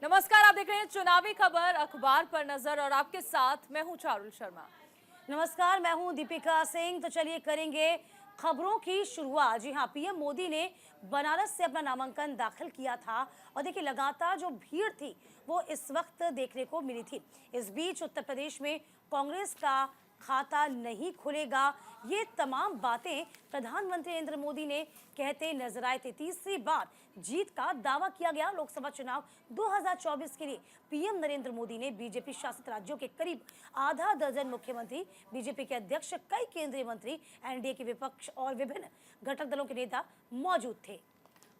नमस्कार, आप देख रहे हैं चुनावी खबर अखबार पर नजर और आपके साथ मैं हूं चारुल शर्मा। नमस्कार, मैं हूं दीपिका सिंह। तो चलिए करेंगे खबरों की शुरुआत। जी हाँ, पीएम मोदी ने बनारस से अपना नामांकन दाखिल किया था और देखिए लगातार जो भीड़ थी वो इस वक्त देखने को मिली थी। इस बीच उत्तर प्रदेश में कांग्रेस का खाता नहीं खुलेगा, ये तमाम बातें प्रधानमंत्री नरेंद्र मोदी ने कहते नजर आए थे। तीसरी बार जीत का दावा किया गया लोकसभा चुनाव 2024 के लिए पीएम नरेंद्र मोदी ने बीजेपी शासित राज्यों के करीब आधा दर्जन मुख्यमंत्री, बीजेपी के अध्यक्ष, कई केंद्रीय मंत्री, एनडीए के विपक्ष और विभिन्न घटक दलों के नेता मौजूद थे।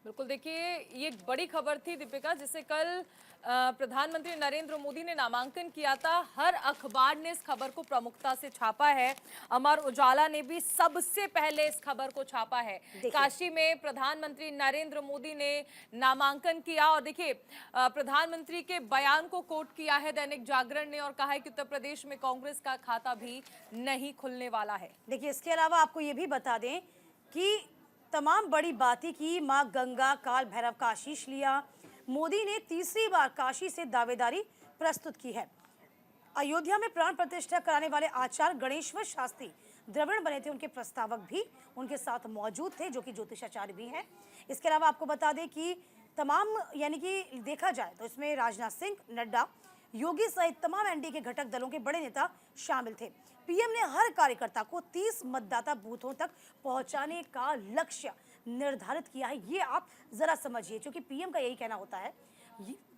बिल्कुल, देखिए ये एक बड़ी खबर थी दीपिका, जिसे कल प्रधानमंत्री नरेंद्र मोदी ने नामांकन किया था। हर अखबार ने इस खबर को प्रमुखता से छापा है। अमर उजाला ने भी सबसे पहले इस खबर को छापा है। काशी में प्रधानमंत्री नरेंद्र मोदी ने नामांकन किया और देखिए प्रधानमंत्री के बयान को कोट किया है दैनिक जागरण ने और कहा है कि उत्तर प्रदेश में कांग्रेस का खाता भी नहीं खुलने वाला है। देखिए इसके अलावा आपको ये भी बता दें कि तमाम बड़ी बातें की। मां गंगा, काल भैरव का आशीष लिया। मोदी ने तीसरी बार काशी से दावेदारी प्रस्तुत की है। अयोध्या में प्राण प्रतिष्ठा कराने वाले आचार्य गणेश्वर शास्त्री द्रविड़ बने थे, उनके प्रस्तावक भी उनके साथ मौजूद थे, जो कि ज्योतिषाचार्य भी हैं। इसके अलावा आपको बता दें कि तमाम यानी कि देखा जाए तो इसमें राजनाथ सिंह, नड्डा, योगी सहित तमाम एनडीए के घटक दलों के बड़े नेता शामिल थे। पीएम ने हर कार्यकर्ता को 30 मतदाता बूथों तक पहुंचाने का लक्ष्य निर्धारित किया है। ये आप जरा समझिए, क्योंकि पीएम का यही कहना होता है,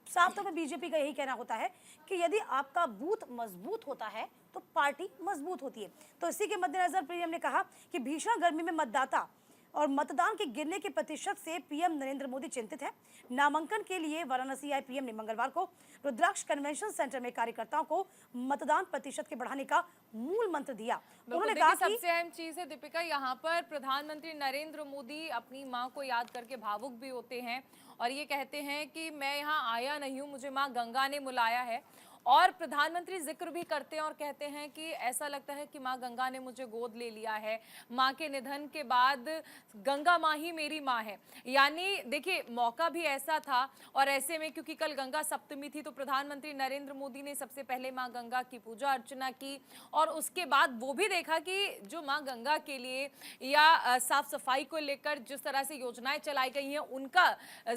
साफ तौर पर बीजेपी का यही कहना होता है कि यदि आपका बूथ मजबूत होता है तो पार्टी मजबूत होती है। तो इसी के मद्देनजर पीएम ने कहा कि भीषण गर्मी में मतदाता और मतदान के गिरने के प्रतिशत से पीएम नरेंद्र मोदी चिंतित है। नामांकन के लिए वाराणसी आए पीएम ने मंगलवार को रुद्राक्ष कन्वेंशन सेंटर में कार्यकर्ताओं को मतदान प्रतिशत के बढ़ाने का मूल मंत्र दिया। उन्होंने कहा कि सबसे अहम चीज है दीपिका, यहाँ पर प्रधानमंत्री नरेंद्र मोदी अपनी मां को याद करके भावुक भी होते हैं और ये कहते हैं कि मैं यहाँ आया नहीं हूँ, मुझे मां गंगा ने बुलाया है। और प्रधानमंत्री जिक्र भी करते हैं और कहते हैं कि ऐसा लगता है कि मां गंगा ने मुझे गोद ले लिया है। मां के निधन के बाद गंगा मां ही मेरी मां है। यानी देखिए मौका भी ऐसा था और ऐसे में क्योंकि कल गंगा सप्तमी थी तो प्रधानमंत्री नरेंद्र मोदी ने सबसे पहले मां गंगा की पूजा अर्चना की और उसके बाद वो भी देखा कि जो मां गंगा के लिए या साफ सफाई को लेकर जिस तरह से योजनाएं चलाई गई हैं उनका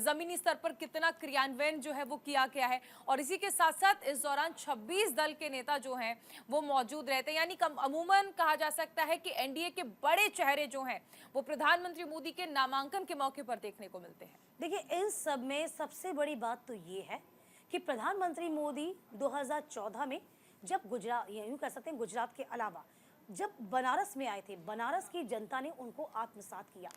जमीनी स्तर पर कितना क्रियान्वयन जो है वो किया गया है। और इसी के साथ साथ इस दौरान 26 दल के नेता जो हैं वो मौजूद रहते हैं। यानी अमूमन कहा जा सकता है कि एनडीए के बड़े चेहरे जो हैं वो प्रधानमंत्री मोदी के नामांकन के मौके पर देखने को मिलते हैं। देखिए इन सब में सबसे बड़ी बात तो ये है कि प्रधानमंत्री मोदी 2014 में जब गुजरात, यूं कह सकते हैं गुजरात के अलावा जब बनारस में आए थे, बनारस की जनता ने उनको आत्मसात किया।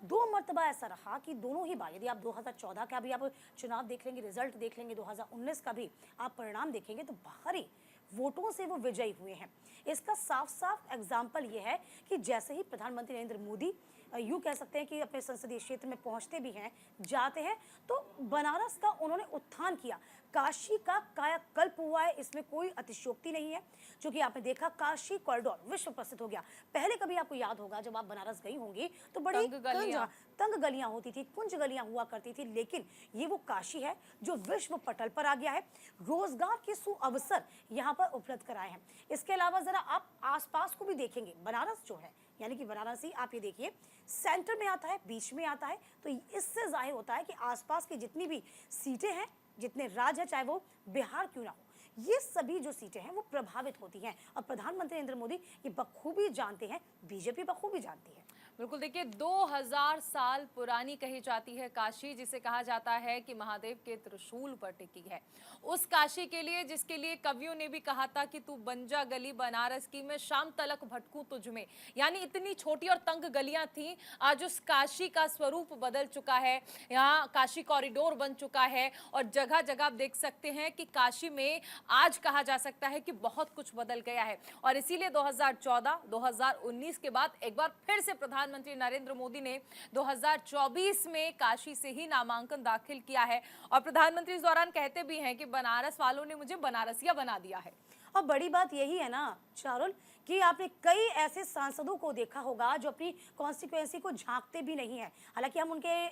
2 मर्तबा ऐसा रहा कि दोनों ही बार, यदि आप 2014 का भी आप चुनाव देख लेंगे, रिजल्ट देख लेंगे, 2019 का भी आप परिणाम देखेंगे तो भारी वोटों से वो विजयी हुए हैं। इसका साफ साफ एग्जाम्पल ये है कि जैसे ही प्रधानमंत्री नरेंद्र मोदी यूं कह सकते हैं कि अपने संसदीय क्षेत्र में पहुंचते भी हैं, जाते हैं, तो बनारस का उन्होंने उत्थान किया। काशी का कायाकल्प हुआ है, इसमें कोई अतिशयोक्ति नहीं है। जो कि आपने देखा काशी कॉरिडोर विश्व प्रसिद्ध हो गया। पहले कभी आपको याद होगा जब आप बनारस गई होंगी तो बड़ी तंग गलियां होती थी, कुंज गलियां हुआ करती थी, लेकिन ये वो काशी है जो विश्व पटल पर आ गया है। रोजगार के सुअवसर यहाँ पर उपलब्ध कराए हैं। इसके अलावा जरा आप आसपास को भी देखेंगे, बनारस जो है यानी कि वाराणसी, आप ये देखिए सेंटर में आता है, बीच में आता है, तो इससे जाहिर होता है कि आसपास की जितनी भी सीटें हैं, जितने राज्य है, चाहे वो बिहार क्यों ना हो, ये सभी जो सीटें हैं वो प्रभावित होती हैं और प्रधानमंत्री नरेंद्र मोदी ये बखूबी जानते हैं, बीजेपी बखूबी जानती है। बिल्कुल, देखिए 2000 साल पुरानी कही जाती है काशी, जिसे कहा जाता है कि महादेव के त्रिशूल पर टिकी है। उस काशी के लिए जिसके लिए कवियों ने भी कहा था कि तू बन जा गली बनारस की, मैं शाम तलक भटकूं तुझ में। यानी इतनी छोटी और तंग गलियां थीं, आज उस काशी का स्वरूप बदल चुका है। यहाँ काशी कॉरिडोर बन चुका है और जगह जगह आप देख सकते हैं कि काशी में आज कहा जा सकता है कि बहुत कुछ बदल गया है। और इसीलिए 2014, 2019 के बाद एक बार फिर से प्रधानमंत्री नरेंद्र मोदी ने 2024 में काशी से ही नामांकन दाखिल किया है और प्रधानमंत्री इस दौरान कहते भी हैं कि बनारस वालों ने मुझे बनारसिया बना दिया है। और बड़ी बात यही है ना चारुल कि आपने कई ऐसे सांसदों को देखा होगा जो अपनी कॉन्स्टिट्यूएंसी को झांकते भी नहीं है। हालांकि हम उनके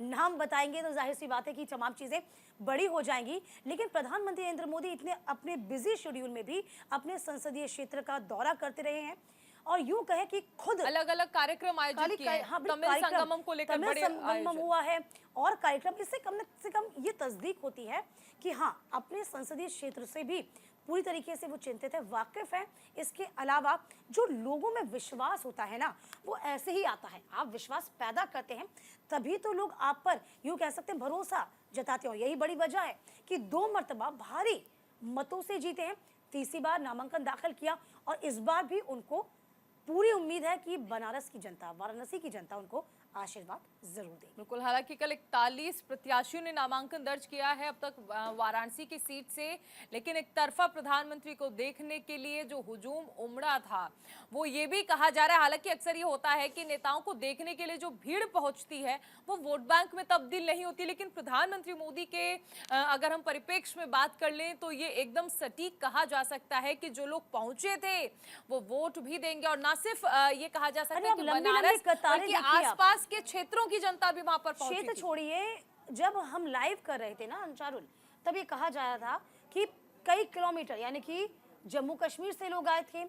नाम बताएंगे तो जाहिर सी बात है कि तमाम चीजें बड़ी हो जाएंगी। लेकिन प्रधानमंत्री नरेंद्र मोदी इतने अपने बिजी शेड्यूल में भी अपने संसदीय क्षेत्र का दौरा करते रहे हैं और यूं कहे कि खुद अलग अलग कार्यक्रम आयोजित किए हैं। हाँ, बड़े तमिल कार्यक्रम, संगमम को लेकर तमिल बड़े संगमम आयोजन। हुआ है और कार्यक्रम, इससे कम से कम ये तस्दीक होती है कि हाँ, अपने संसदीय क्षेत्र से भी पूरी तरीके से वो चिंतित है, वाकिफ है। इसके अलावा जो लोगों में विश्वास होता है ना, वो ऐसे ही आता है। आप विश्वास पैदा करते हैं तभी तो लोग आप पर यूं कह सकते हैं भरोसा जताते हो। यही बड़ी वजह है कि 2 मर्तबा भारी मतों से जीते हैं, तीसरी बार नामांकन दाखिल किया और इस बार भी उनको पूरी उम्मीद है कि बनारस की जनता, वाराणसी की जनता उनको आशीर्वाद जरूर देगी। बिल्कुल, हालांकि कल 41 प्रत्याशियों ने नामांकन दर्ज किया है अब तक वाराणसी की सीट से, लेकिन एक तरफा प्रधानमंत्री को देखने के लिए जो हुजूम उमड़ा था वो ये भी कहा जा रहा है। हालांकि अक्सर ये होता है कि नेताओं को देखने के लिए जो भीड़ पहुंचती है वो वोट बैंक में तब्दील नहीं होती, लेकिन प्रधानमंत्री मोदी के अगर हम परिप्रेक्ष्य में बात कर लें तो ये एकदम सटीक कहा जा सकता है कि जो लोग पहुंचे थे वो वोट भी देंगे। और ना सिर्फ ये कहा जा सकता है कि बनारस बल्कि आसपास के क्षेत्रों की जनता भी वहां पर पहुंची क्षेत्र थी। छोड़िए, जब हम लाइव कर रहे थे ना अंचारुल, तब ये कहा जा रहा था कि कई किलोमीटर, यानी कि जम्मू कश्मीर से लोग आए थे,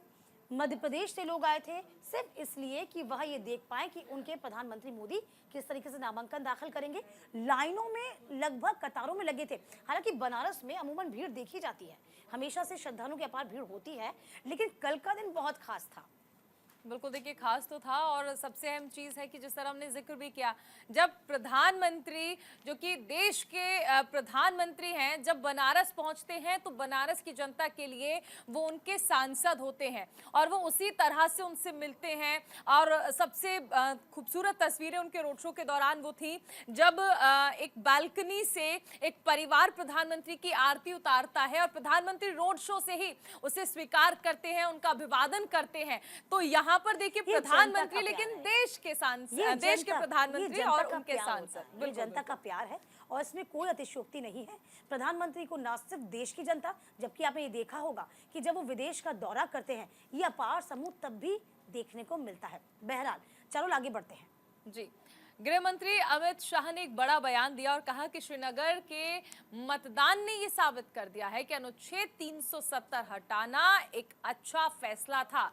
मध्य प्रदेश से लोग आए थे, सिर्फ इसलिए कि वह ये देख पाए कि उनके प्रधानमंत्री मोदी किस तरीके से नामांकन दाखिल करेंगे। लाइनों में, लगभग कतारों में लगे थे। हालांकि बनारस में अमूमन भीड़ देखी जाती है, हमेशा से श्रद्धालुओं की अपार भीड़ होती है, लेकिन कल का दिन बहुत खास था। बिल्कुल, देखिए खास तो था और सबसे अहम चीज है कि जिस तरह हमने जिक्र भी किया, जब प्रधानमंत्री जो कि देश के प्रधानमंत्री हैं जब बनारस पहुंचते हैं तो बनारस की जनता के लिए वो उनके सांसद होते हैं और वो उसी तरह से उनसे मिलते हैं। और सबसे खूबसूरत तस्वीरें उनके रोड शो के दौरान वो थी जब एक बालकनी से एक परिवार प्रधानमंत्री की आरती उतारता है और प्रधानमंत्री रोड शो से ही उसे स्वीकार करते हैं, उनका अभिवादन करते हैं। तो यहाँ पर देखिए प्रधानमंत्री, लेकिन देश के सांसद, देश के प्रधानमंत्री और उनके सांसद, ये जनता का प्यार है और इसमें कोई अतिशयोक्ति नहीं है। प्रधानमंत्री को न सिर्फ देश की जनता, जबकि आपने ये देखा होगा कि जब वो विदेश का दौरा करते हैं ये अपार समूह तब भी देखने को मिलता है। बहरहाल चलो आगे बढ़ते हैं। जी, गृह मंत्री अमित शाह ने एक बड़ा बयान दिया और कहा कि श्रीनगर के मतदान ने यह साबित कर दिया है कि अनुच्छेद 370 हटाना एक अच्छा फैसला था।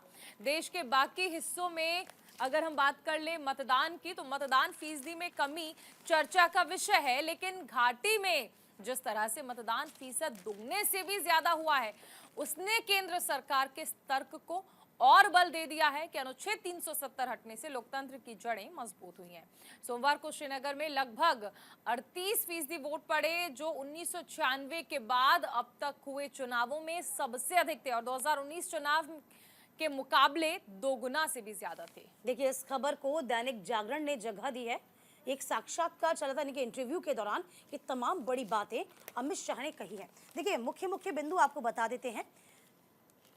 देश के बाकी हिस्सों में अगर हम बात कर ले मतदान की, तो मतदान फीसदी में कमी चर्चा का विषय है, लेकिन घाटी में जिस तरह से मतदान फीसद दुगने से भी ज्यादा हुआ है उसने केंद्र सरकार के तर्क को और बल दे दिया है कि अनुच्छेद 370 हटने से लोकतंत्र की जड़ें मजबूत हुई हैं। सोमवार को श्रीनगर में लगभग 38% वोट पड़े, जो 1996 के बाद अब तक हुए चुनावों में सबसे अधिक थे और 2019 चुनाव के मुकाबले 2 गुना से भी ज्यादा थे। देखिए, इस खबर को दैनिक जागरण ने जगह दी है। एक साक्षात्कार चला था इनके इंटरव्यू के दौरान कि तमाम बड़ी बातें अमित शाह ने कही है। देखिए, मुख्य बिंदु आपको बता देते हैं।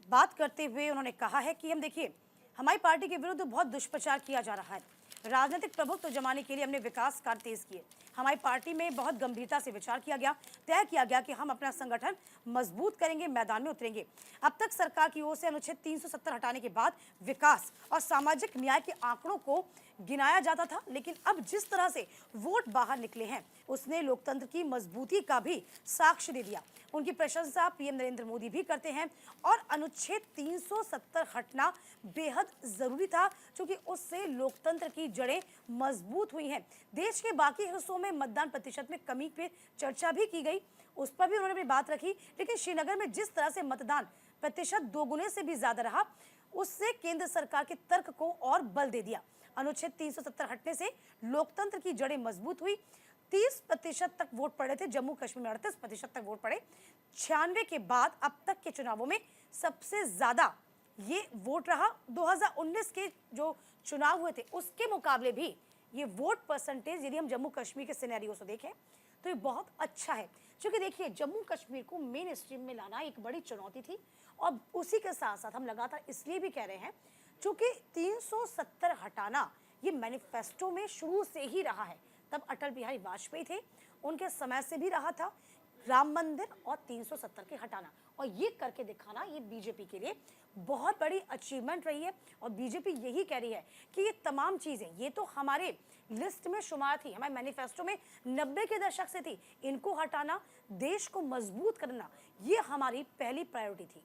बात करते हुए उन्होंने कहा है कि हम देखिए, हमारी पार्टी के विरुद्ध बहुत दुष्प्रचार किया जा रहा है। राजनीतिक प्रभुत्व जमाने के लिए हमने विकास कार्य तेज किए। हमारी पार्टी में बहुत गंभीरता से विचार किया गया, तय किया गया कि हम अपना संगठन मजबूत करेंगे, मैदान में उतरेंगे। अब तक सरकार की ओर से अनुच्छेद 370 हटाने के बाद विकास और सामाजिक न्याय के आंकड़ों को गिनाया जाता था, लेकिन अब जिस तरह से वोट बाहर निकले हैं उसने लोकतंत्र की मजबूती का भी साक्ष्य दे दिया। उनकी प्रशंसा पीएम नरेंद्र मोदी भी करते हैं और अनुच्छेद 370 हटना बेहद जरूरी था, क्योंकि उससे लोकतंत्र की जड़ें मजबूत हुई हैं। देश के बाकी हिस्सों में मतदान प्रतिशत में कमी पे चर्चा भी की गई, उस पर भी उन्होंने अपनी बात रखी, लेकिन श्रीनगर में जिस तरह से मतदान प्रतिशत 2 गुने से भी ज्यादा रहा उससे केंद्र सरकार के तर्क को और बल दे दिया। अनुच्छेद 370 हटने से लोकतंत्र की जड़ें मजबूत हुई। 30% तक वोट पड़े थे, जम्मू कश्मीर में 38% तक वोट पड़े। 96 के बाद अब तक के चुनावों में सबसे ज्यादा ये वोट रहा। 2019 के जो चुनाव हुए थे उसके मुकाबले भी ये वोट परसेंटेज, यदि हम जम्मू कश्मीर के सिनेरियो से देखें तो ये बहुत अच्छा है, क्योंकि देखिए जम्मू कश्मीर को मेन स्ट्रीम में लाना एक बड़ी चुनौती थी और उसी के साथ साथ हम लगातार इसलिए भी कह रहे हैं क्योंकि 370 हटाना ये मैनिफेस्टो में शुरू से ही रहा है। तब अटल बिहारी वाजपेयी थे, उनके समय से भी रहा था। राम मंदिर और 370 के हटाना, और ये करके दिखाना ये बीजेपी के लिए बहुत बड़ी अचीवमेंट रही है। और बीजेपी यही कह रही है कि ये तमाम चीजें ये तो हमारे लिस्ट में शुमार थी, हमारे मैनिफेस्टो में 90 के दशक से थी, इनको हटाना, देश को मजबूत करना, ये हमारी पहली प्रायोरिटी थी।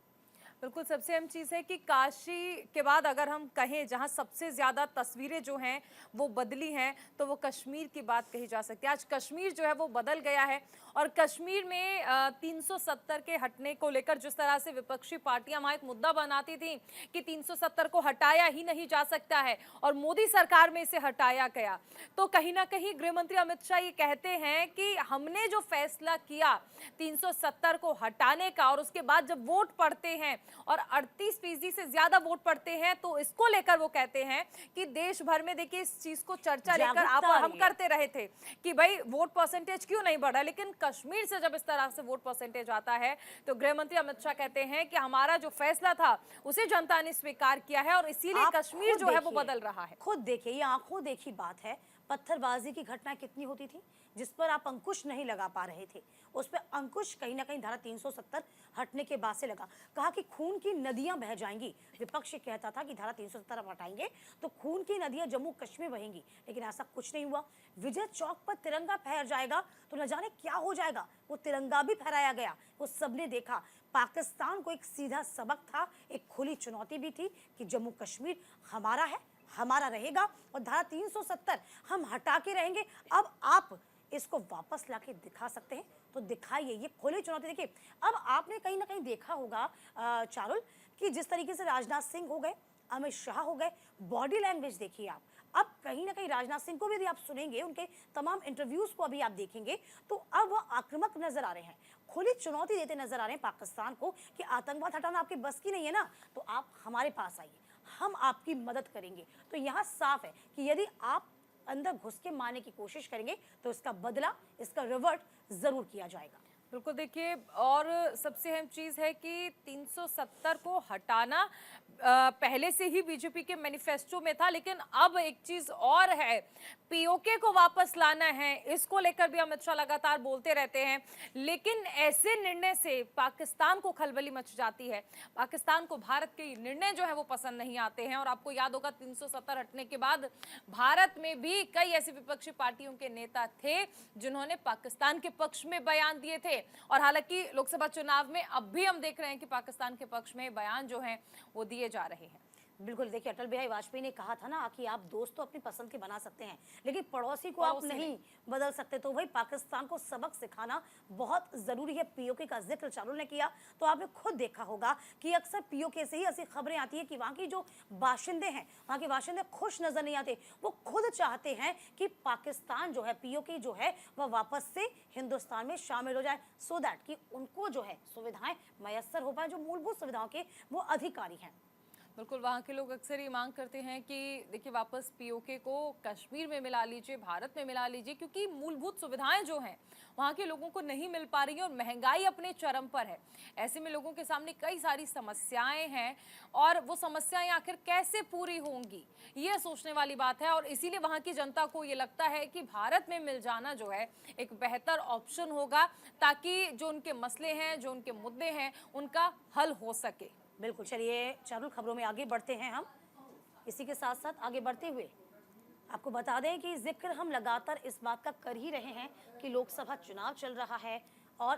बिल्कुल, सबसे अहम चीज़ है कि काशी के बाद अगर हम कहें जहां सबसे ज़्यादा तस्वीरें जो हैं वो बदली हैं, तो वो कश्मीर की बात कही जा सकती है। आज कश्मीर जो है वो बदल गया है और कश्मीर में 370 के हटने को लेकर जिस तरह से विपक्षी पार्टियां वहां एक मुद्दा बनाती थी कि 370 को हटाया ही नहीं जा सकता है और मोदी सरकार में इसे हटाया गया, तो कहीं ना कहीं गृह मंत्री अमित शाह ये कहते हैं कि हमने जो फैसला किया 370 को हटाने का, और उसके बाद जब वोट पड़ते हैं और 38% से ज्यादा वोट पड़ते हैं, तो इसको लेकर वो कहते हैं कि देश भर में देखिए इस चीज को चर्चा लेकर आप और हम करते रहे थे कि भाई वोट परसेंटेज क्यों नहीं बढ़ा, लेकिन कश्मीर से जब इस तरह से वोट परसेंटेज आता है तो गृह मंत्री अमित शाह कहते हैं कि हमारा जो फैसला था उसे जनता ने स्वीकार किया है और इसीलिए कश्मीर जो है वो बदल रहा है। खुद देखिए, ये आंखों देखी बात है, पत्थरबाजी की घटना कितनी होती थी जिस पर आप अंकुश नहीं लगा पा रहे थे, उस पर अंकुश कहीं ना कहीं धारा 370 हटने के बाद से लगा। कहा कि खून की नदियां बह जाएंगी, विपक्ष कहता था कि धारा 370 आप हटाएंगे तो खून की नदियां जम्मू कश्मीर बहेंगी, लेकिन ऐसा कुछ नहीं हुआ। विजय चौक पर तिरंगा फहर जाएगा तो न जाने क्या हो जाएगा, वो तिरंगा भी फहराया गया, वो सबने देखा। पाकिस्तान को एक सीधा सबक था, एक खुली चुनौती भी थी कि जम्मू कश्मीर हमारा है, हमारा रहेगा और धारा 370 हम हटा के रहेंगे। अब आप इसको वापस लाके दिखा सकते हैं तो दिखाइए, ये खुली चुनौती। देखिए, अब आपने कहीं ना कहीं देखा होगा चारुल कि जिस तरीके से राजनाथ सिंह हो गए, अमित शाह हो गए, बॉडी लैंग्वेज देखिए आप। अब कहीं ना कहीं राजनाथ सिंह को भी यदि आप सुनेंगे, उनके तमाम इंटरव्यूज को अभी आप देखेंगे, तो अब वो आक्रामक नजर आ रहे हैं, खुली चुनौती देते नजर आ रहे हैं पाकिस्तान को कि आतंकवाद हटाना आपके बस की नहीं है ना, तो आप हमारे पास आइए, हम आपकी मदद करेंगे। तो यहाँ साफ है कि यदि आप अंदर घुस के मारने की कोशिश करेंगे तो इसका बदला, इसका रिवर्ट जरूर किया जाएगा। बिल्कुल, देखिए, और सबसे अहम चीज़ है कि 370 को हटाना पहले से ही बीजेपी के मैनिफेस्टो में था, लेकिन अब एक चीज़ और है, पीओके को वापस लाना है, इसको लेकर भी अमित शाह लगातार बोलते रहते हैं। लेकिन ऐसे निर्णय से पाकिस्तान को खलबली मच जाती है, पाकिस्तान को भारत के निर्णय जो है वो पसंद नहीं आते हैं। और आपको याद होगा 370 हटने के बाद भारत में भी कई ऐसी विपक्षी पार्टियों के नेता थे जिन्होंने पाकिस्तान के पक्ष में बयान दिए थे, और हालांकि लोकसभा चुनाव में अब भी हम देख रहे हैं कि पाकिस्तान के पक्ष में बयान जो हैं वो दिए जा रहे हैं। बिल्कुल, देखिए, अटल बिहारी वाजपेयी ने कहा था ना कि आप दोस्त तो अपनी पसंद के बना सकते हैं, लेकिन पड़ोसी को आप नहीं बदल सकते। तो वही पाकिस्तान को सबक सिखाना बहुत जरूरी है। पीओके का जिक्र चारुल ने किया, तो आपने खुद देखा होगा कि अक्सर पीओके से ही ऐसी खबरें आती है कि वहाँ की जो बाशिंदे हैं, वहाँ के बाशिंदे खुश नजर नहीं आते। वो खुद चाहते हैं कि पाकिस्तान जो है, पीओके जो है, वह वापस से हिंदुस्तान में शामिल हो जाए, सो दैट कि उनको जो है सुविधाएं मैसर हो पाए, जो मूलभूत सुविधाओं के वो अधिकारी हैं। बिल्कुल, वहाँ के लोग अक्सर ये मांग करते हैं कि देखिए वापस पीओके को कश्मीर में मिला लीजिए, भारत में मिला लीजिए, क्योंकि मूलभूत सुविधाएं जो हैं वहाँ के लोगों को नहीं मिल पा रही हैं और महंगाई अपने चरम पर है। ऐसे में लोगों के सामने कई सारी समस्याएं हैं और वो समस्याएं आखिर कैसे पूरी होंगी, ये सोचने वाली बात है। और इसीलिए वहाँ की जनता को ये लगता है कि भारत में मिल जाना जो है एक बेहतर ऑप्शन होगा, ताकि जो उनके मसले हैं, जो उनके मुद्दे हैं, उनका हल हो सके। बिल्कुल, चलिए चारुल, खबरों में आगे बढ़ते हैं हम। इसी के साथ साथ आगे बढ़ते हुए आपको बता दें कि जिक्र हम लगातार इस बात का कर ही रहे हैं कि लोकसभा चुनाव चल रहा है और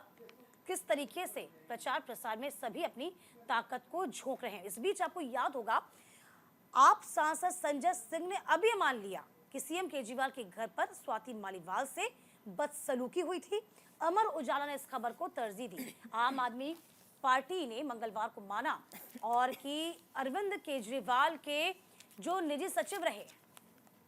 किस तरीके से प्रचार प्रसार में सभी अपनी ताकत को झोंक रहे हैं। इस बीच आपको याद होगा, आप सांसद संजय सिंह ने अभी मान लिया कि सीएम केजरीवाल के घर पर स्वाति मालीवाल से बदसलूकी हुई थी। अमर उजाला ने इस खबर को तरजीह दी। आम आदमी पार्टी ने मंगलवार को माना और कि अरविंद केजरीवाल के जो निजी सचिव रहे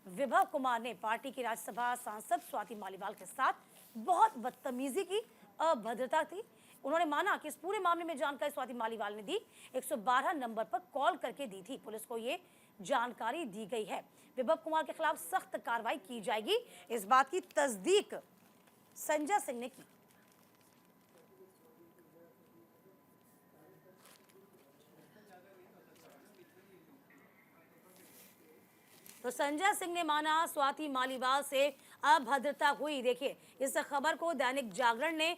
विभव कुमार ने पार्टी की राज्यसभा सांसद स्वाति मालीवाल के साथ बहुत बदतमीजी की, अभद्रता थी। उन्होंने माना कि इस पूरे मामले में जानकारी स्वाति मालीवाल ने दी, 112 नंबर पर कॉल करके दी थी। पुलिस को ये जानकारी दी गई है। विभव कुमार के खिलाफ सख्त कार्रवाई की जाएगी, इस बात की तस्दीक संजय सिंह ने की। तो संजय सिंह ने माना स्वाति मालीवाल से अभद्रता हुई। देखिए, इस खबर को दैनिक जागरण ने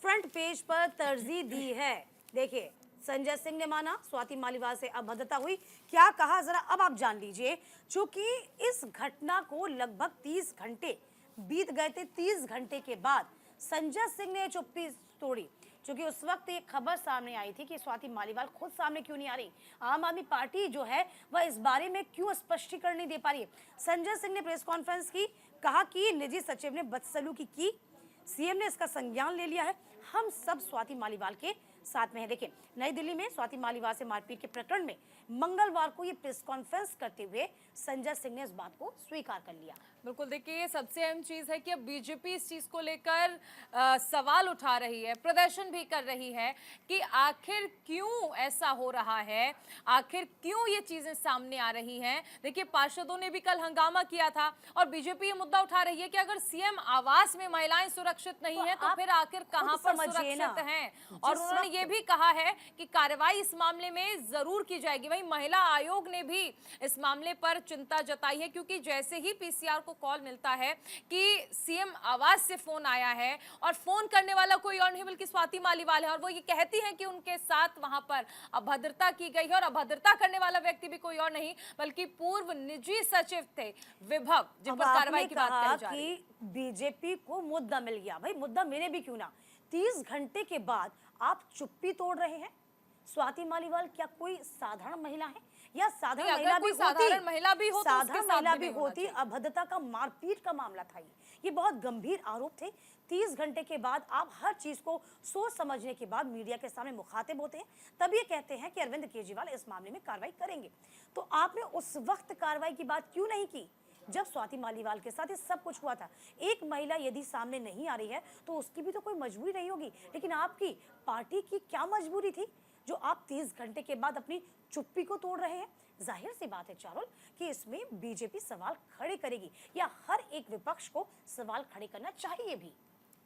फ्रंट पेज पर तरजीह दी है। देखिए, संजय सिंह ने माना स्वाति मालीवाल से अभद्रता हुई, क्या कहा जरा अब आप जान लीजिए। चूंकि इस घटना को लगभग 30 घंटे बीत गए थे, 30 घंटे के बाद संजय सिंह ने चुप्पी तोड़ी। क्योंकि उस वक्त एक खबर सामने आई थी कि स्वाति मालीवाल खुद सामने क्यों नहीं आ रही, आम आदमी पार्टी जो है वह इस बारे में क्यों स्पष्टीकरण नहीं दे पा रही है। संजय सिंह ने प्रेस कॉन्फ्रेंस की, कहा कि निजी सचिव ने बदसलूकी की, सीएम ने इसका संज्ञान ले लिया है, हम सब स्वाति मालीवाल के साथ में है। देखिए, नई दिल्ली में स्वाति मालीवाल से मारपीट के प्रकरण में मंगलवार को ये प्रेस कॉन्फ्रेंस करते हुए संजय सिंह ने इस बात को स्वीकार कर लिया। बिल्कुल, देखिए ये सबसे अहम चीज है कि अब बीजेपी इस चीज को लेकर सवाल उठा रही है, प्रदर्शन भी कर रही है कि आखिर क्यों ऐसा हो रहा है, आखिर क्यों ये चीजें सामने आ रही हैं। देखिए, पार्षदों ने भी कल हंगामा किया था और बीजेपी ये मुद्दा उठा रही है कि अगर सीएम आवास में महिलाएं सुरक्षित नहीं है तो फिर आखिर कहां पर सुरक्षित हैं। और उन्होंने ये भी कहा है कि कार्रवाई इस मामले में जरूर की जाएगी। वहीं महिला आयोग ने भी इस मामले पर चिंता जताई है, क्योंकि जैसे ही पीसीआर को कॉल मिलता है कि सीएम आवास से फोन आया है और फोन करने वाला कोई और नहीं बल्कि स्वाति मालीवाल है, और वो ये कहती हैं कि उनके साथ वहां पर अभद्रता की गई है, और अभद्रता करने वाला व्यक्ति भी कोई और नहीं बल्कि पूर्व निजी सचिव थे विभव, जिन पर कार्रवाई की बात कही जा रही है। बीजेपी को मुद्दा मिल गया, भाई मुद्दा मिले भी क्यों ना, 30 घंटे के बाद आप चुप्पी तोड़ रहे हैं। स्वाति मालीवाल क्या कोई साधारण महिला है, या साधारण महिला भी होती, साधारण महिला भी हो तो उसके साधारण साथ महिला भी भी होती, अभद्रता का मारपीट का मामला था ये बहुत गंभीर आरोप थे। 30 घंटे के बाद आप हर चीज को सोच समझने के बाद मीडिया के सामने मुखातिब होते हैं, तब ये कहते हैं कि अरविंद केजरीवाल इस मामले में कार्रवाई करेंगे। तो आपने उस वक्त कार्रवाई की बात क्यों नहीं की जब स्वाति मालीवाल के साथ ये सब कुछ हुआ था। एक महिला यदि सामने नहीं आ रही है तो उसकी भी तो कोई मजबूरी रही होगी, लेकिन आपकी पार्टी की क्या मजबूरी थी जो आप 30 घंटे के बाद अपनी चुप्पी को तोड़ रहे हैं। जाहिर सी बात है चारुल कि इसमें बीजेपी सवाल खड़े करेगी, या हर एक विपक्ष को सवाल खड़े करना चाहिए भी।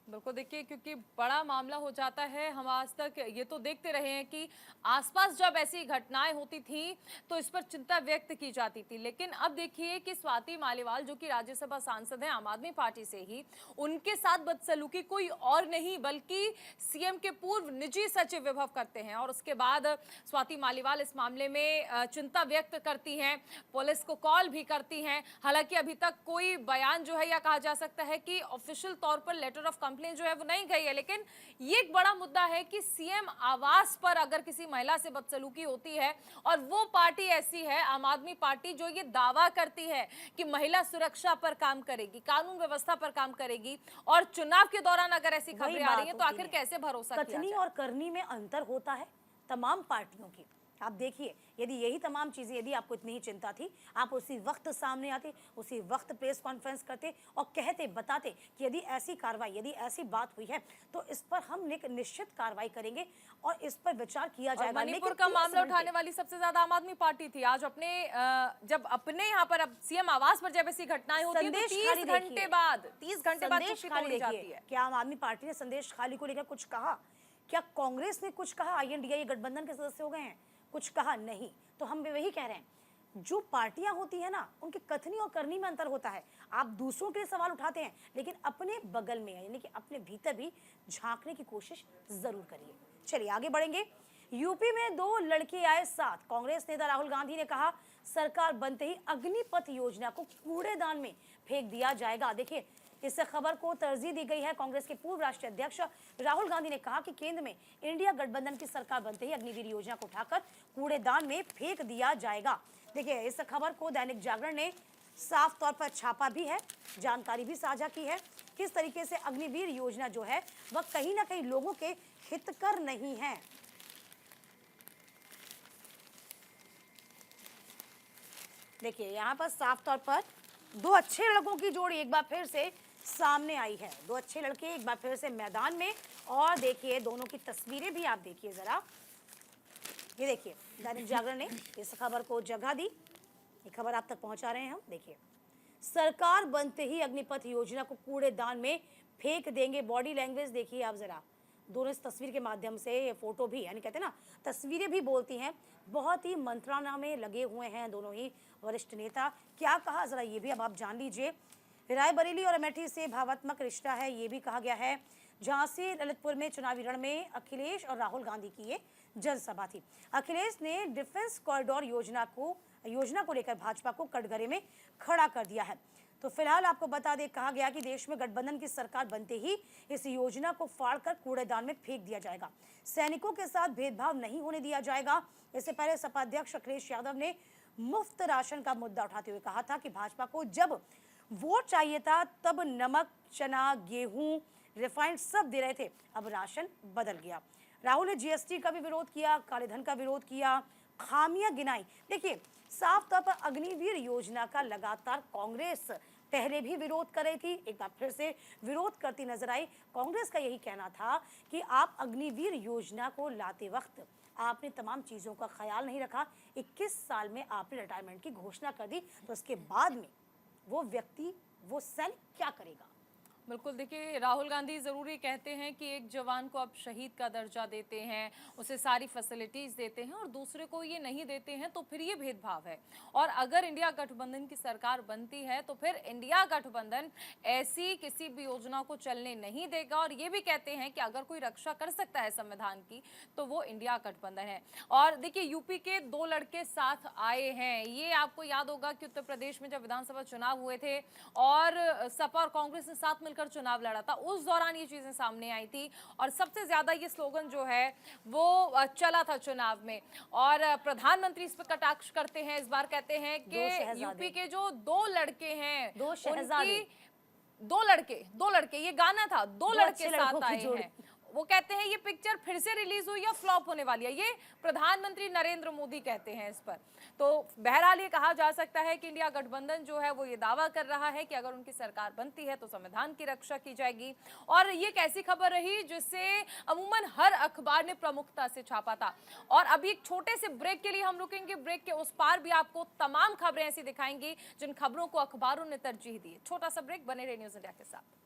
बिल्कुल, देखिए क्योंकि बड़ा मामला हो जाता है। हम आज तक ये तो देखते रहे हैं कि आसपास जब ऐसी घटनाएं होती थी तो इस पर चिंता व्यक्त की जाती थी, लेकिन अब देखिए कि स्वाति मालीवाल जो कि राज्यसभा सांसद हैं आम आदमी पार्टी से ही, उनके साथ बदसलूकी कोई और नहीं बल्कि सीएम के पूर्व निजी सचिव विभव करते हैं। और उसके बाद स्वाति मालीवाल इस मामले में चिंता व्यक्त करती हैं, पुलिस को कॉल भी करती हैं। हालांकि अभी तक कोई बयान जो है या कहा जा सकता है कि ऑफिशियल तौर पर लेटर ऑफ जो है वो नहीं गई है, लेकिन ये एक बड़ा मुद्दा है कि सीएम आवास पर अगर किसी महिला से बदसलूकी होती है, और वो पार्टी ऐसी है आम आदमी पार्टी जो ये दावा करती है कि महिला सुरक्षा पर काम करेगी, कानून व्यवस्था पर काम करेगी, और चुनाव के दौरान अगर ऐसी खबरें आ रही है तो आखिर कैसे भरोसा किया जाए। कथनी और करनी में अंतर होता है तमाम पार्टियों की। आप देखिए, यदि यही तमाम चीजें, यदि आपको इतनी ही चिंता थी, आप उसी वक्त सामने आते, उसी वक्त प्रेस कॉन्फ्रेंस करते और कहते, बताते कि यदि ऐसी कार्रवाई, यदि ऐसी बात हुई है तो इस पर हम एक निश्चित कार्रवाई करेंगे और इस पर विचार किया जाएगा। मणिपुर का मामला उठाने वाली सबसे ज्यादा आम आदमी पार्टी थी। आज अपने जब अपने यहाँ पर अब सीएम आवास पर जब ऐसी घटनाएं होती है तो 30 घंटे बाद चुप्पी तोड़ी जाती है। क्या आम आदमी पार्टी ने संदेश खाली को लेकर कुछ कहा? क्या कांग्रेस ने कुछ कहा? INDA गठबंधन के सदस्य हो गए हैं, कुछ कहा नहीं। तो हम भी वही कह रहे हैं, जो पार्टियां होती है ना, उनकी कथनी और करनी में अंतर होता है। आप दूसरों के लिए सवाल उठाते हैं, लेकिन अपने बगल में यानी कि अपने भीतर भी झांकने की कोशिश जरूर करिए। चलिए आगे बढ़ेंगे। यूपी में 2 लड़के आए साथ। कांग्रेस नेता राहुल गांधी ने कहा सरकार बनते ही अग्निपथ योजना को कूड़ेदान में फेंक दिया जाएगा। देखिए, इस खबर को तरजीह दी गई है। कांग्रेस के पूर्व राष्ट्रीय अध्यक्ष राहुल गांधी ने कहा कि केंद्र में इंडिया गठबंधन की सरकार बनते ही अग्निवीर योजना को उठाकर कूड़ेदान में फेंक दिया जाएगा। देखिए, इस खबर को दैनिक जागरण ने साफ तौर पर छापा भी है, जानकारी भी साझा की है किस तरीके से अग्निवीर योजना जो है वह कहीं ना कहीं लोगों के हितकर नहीं है। देखिए, यहाँ पर साफ तौर पर 2 अच्छे लड़कों की जोड़ी एक बार फिर से सामने आई है। 2 अच्छे लड़के एक बार फिर से मैदान में, और देखिए दोनों की तस्वीरें भी आप देखिए जरा। ये देखिए, दैनिक जागरण ने इस खबर को जगह दी, ये खबर आप तक पहुंचा रहे हैं हम। देखिए, सरकार बनते ही अग्निपथ योजना को कूड़ेदान में फेंक देंगे। बॉडी लैंग्वेज देखिए आप जरा, दोनों इस तस्वीर के माध्यम से, ये फोटो भी यानी कहते हैं ना, तस्वीरें भी बोलती हैं। बहुत ही मंत्रालय में लगे हुए हैं दोनों ही वरिष्ठ नेता। क्या कहा जरा ये भी अब आप जान लीजिए। रायबरेली और अमेठी से भावात्मक रिश्ता है, ये भी कहा गया है। झांसी ललितपुर में चुनावी रण में अखिलेश और राहुल गांधी की ये जनसभा थी। अखिलेश ने डिफेंस कॉरिडोर योजना को लेकर भाजपा को कटघरे में खड़ा कर दिया है। तो फिलहाल आपको बता दें, कहा गया कि देश में गठबंधन की सरकार बनते ही इस योजना को फाड़कर कूड़ेदान में फेंक दिया जाएगा। सैनिकों के साथ भेदभाव नहीं होने दिया जाएगा। इससे पहले सपा अध्यक्ष अखिलेश यादव ने मुफ्त राशन का मुद्दा उठाते हुए कहा था कि भाजपा को जब वोट चाहिए था तब नमक, चना, गेहूं, रिफाइंड सब दे रहे थे, अब राशन बदल गया। राहुल ने जीएसटी का भी विरोध किया, काले धन का विरोध किया, खामियां गिनाई। देखिए, साफ तौर पर अग्निवीर योजना का लगातार कांग्रेस पहले भी विरोध कर रही थी, एक बार फिर से विरोध करती नजर आई। कांग्रेस का यही कहना था कि आप अग्निवीर योजना को लाते वक्त आपने तमाम चीजों का ख्याल नहीं रखा। 21 साल में आपने रिटायरमेंट की घोषणा कर दी, तो उसके बाद में वो व्यक्ति, वो सैनिक क्या करेगा? बिल्कुल, देखिए, राहुल गांधी ज़रूर ये कहते हैं कि एक जवान को आप शहीद का दर्जा देते हैं, उसे सारी फैसिलिटीज़ देते हैं और दूसरे को ये नहीं देते हैं, तो फिर ये भेदभाव है। और अगर इंडिया गठबंधन की सरकार बनती है तो फिर इंडिया गठबंधन ऐसी किसी भी योजना को चलने नहीं देगा। और ये भी कहते हैं कि अगर कोई रक्षा कर सकता है संविधान की तो वो इंडिया गठबंधन है। और देखिए, यूपी के 2 लड़के साथ आए हैं। ये आपको याद होगा कि उत्तर प्रदेश में जब विधानसभा चुनाव हुए थे और सपा और कांग्रेस ने साथ मिलकर चुनाव लड़ा था, उस दौरान ये चीजें सामने आई थी और सबसे ज्यादा ये स्लोगन जो है वो चला था चुनाव में। और प्रधानमंत्री इस पर कटाक्ष करते हैं, इस बार कहते हैं कि यूपी के जो 2 लड़के हैं, दो शहजादे, 2 लड़के, ये गाना था, 2 लड़के साथ आए हैं। वो कहते हैं ये पिक्चर फिर से रिलीज हुई या फ्लॉप होने वाली है, ये प्रधानमंत्री नरेंद्र मोदी कहते हैं इस पर। तो बहरहाल ये कहा जा सकता है कि इंडिया गठबंधन जो है वो ये दावा कर रहा है कि अगर उनकी सरकार बनती है तो संविधान की रक्षा की जाएगी। और ये एक ऐसी खबर रही जिसे अमूमन हर अखबार ने प्रमुखता से छापा था। और अभी एक छोटे से ब्रेक के लिए हम रुकेंगे, ब्रेक के उस पार भी आपको तमाम खबरें ऐसी दिखाएंगी जिन खबरों को अखबारों ने तरजीह दी। छोटा सा ब्रेक, बने रहे न्यूज इंडिया के साथ।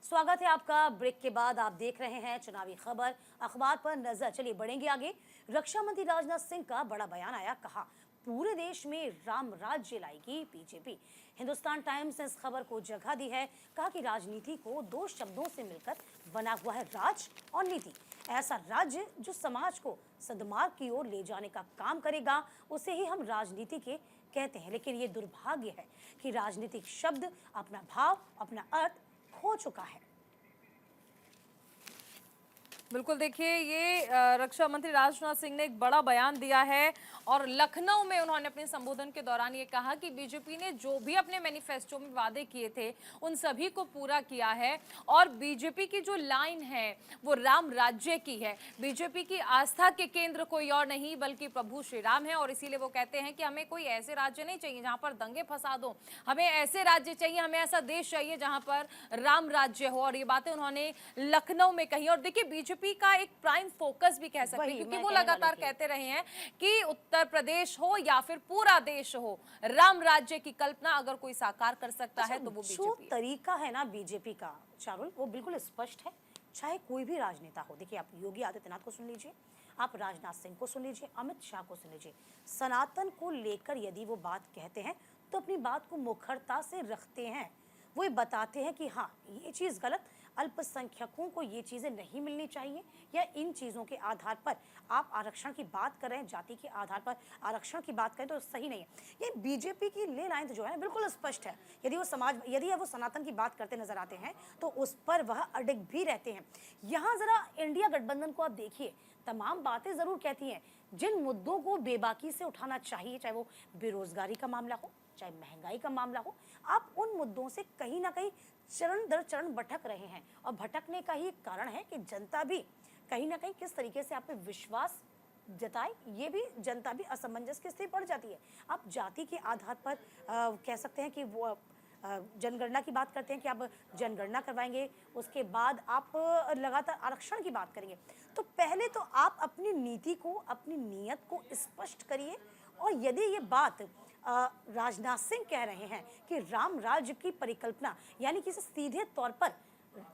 स्वागत है आपका। ब्रेक के बाद आप देख रहे हैं चुनावी खबर, अखबार पर नजर। चलिए बढ़ेंगे आगे। रक्षा मंत्री राजनाथ सिंह का बड़ा बयान आया, कहा पूरे देश में राम राज्य लाएगी बीजेपी। हिंदुस्तान टाइम्स ने इस खबर को जगह दी है, कहा कि राजनीति को 2 शब्दों से मिलकर बना हुआ है, राज और नीति। ऐसा राज्य जो समाज को सद्मार्ग की ओर ले जाने का काम करेगा, उसे ही हम राजनीति के कहते हैं। लेकिन ये दुर्भाग्य है कि राजनीतिक शब्द अपना भाव, अपना अर्थ हो चुका है। बिल्कुल, देखिए, ये रक्षा मंत्री राजनाथ सिंह ने एक बड़ा बयान दिया है और लखनऊ में उन्होंने अपने संबोधन के दौरान ये कहा कि बीजेपी ने जो भी अपने मैनिफेस्टो में वादे किए थे उन सभी को पूरा किया है। और बीजेपी की जो लाइन है वो राम राज्य की है। बीजेपी की आस्था के केंद्र कोई और नहीं बल्कि प्रभु श्री राम है। और इसीलिए वो कहते हैं कि हमें कोई ऐसे राज्य नहीं चाहिए जहां पर दंगे फसाद हो, हमें ऐसे राज्य चाहिए, हमें ऐसा देश चाहिए जहां पर राम राज्य हो। और ये बातें उन्होंने लखनऊ में कही। और देखिए, बीजेपी का एक प्राइम फोकस भी कह सकते हैं, क्योंकि वो लगातार कहते रहे हैं कि उत्तर प्रदेश हो या फिर पूरा देश हो, राम राज्य की कल्पना अगर कोई साकार कर सकता है तो वो बीजेपी है। जो तरीका है ना बीजेपी का, चारुल, वो बिल्कुल स्पष्ट है, चाहे कोई भी राजनेता हो। देखिए, आप योगी आदित्यनाथ को सुन लीजिए, आप राजनाथ सिंह को सुन लीजिए, अमित शाह को सुन लीजिए। सनातन को लेकर यदि वो बात कहते हैं तो अपनी बात को मुखरता से रखते हैं। वो ये बताते हैं कि हाँ, ये चीज़ गलत, अल्पसंख्यकों को ये चीज़ें नहीं मिलनी चाहिए, या इन चीज़ों के आधार पर आप आरक्षण की बात कर रहे हैं, जाति के आधार पर आरक्षण की बात करें तो सही नहीं है। ये बीजेपी की ले लाइन जो है बिल्कुल स्पष्ट है। यदि वो सनातन की बात करते नजर आते हैं तो उस पर वह अडिग भी रहते हैं। यहाँ जरा इंडिया गठबंधन को आप देखिए, तमाम बातें जरूर कहती हैं, जिन मुद्दों को बेबाकी से उठाना चाहिए, चाहे वो बेरोजगारी का मामला हो, चाहे महंगाई का मामला हो, आप उन मुद्दों से कहीं ना कहीं चरण दर चरण भटक रहे हैं। और भटकने का ही कारण है कि जनता भी कहीं ना कहीं किस तरीके से आप पे विश्वास जताए, ये भी जनता भी असमंजस की स्थिति पड़ जाती है। आप जाति के आधार पर कह सकते हैं कि वो जनगणना की बात करते हैं कि आप जनगणना करवाएंगे, उसके बाद आप लगातार आरक्षण की बात करेंगे। तो पहले तो आप अपनी नीति को, अपनी नीयत को स्पष्ट करिए। और यदि ये बात राजनाथ सिंह कह रहे हैं कि राम राज्य की परिकल्पना, यानी कि सीधे तौर पर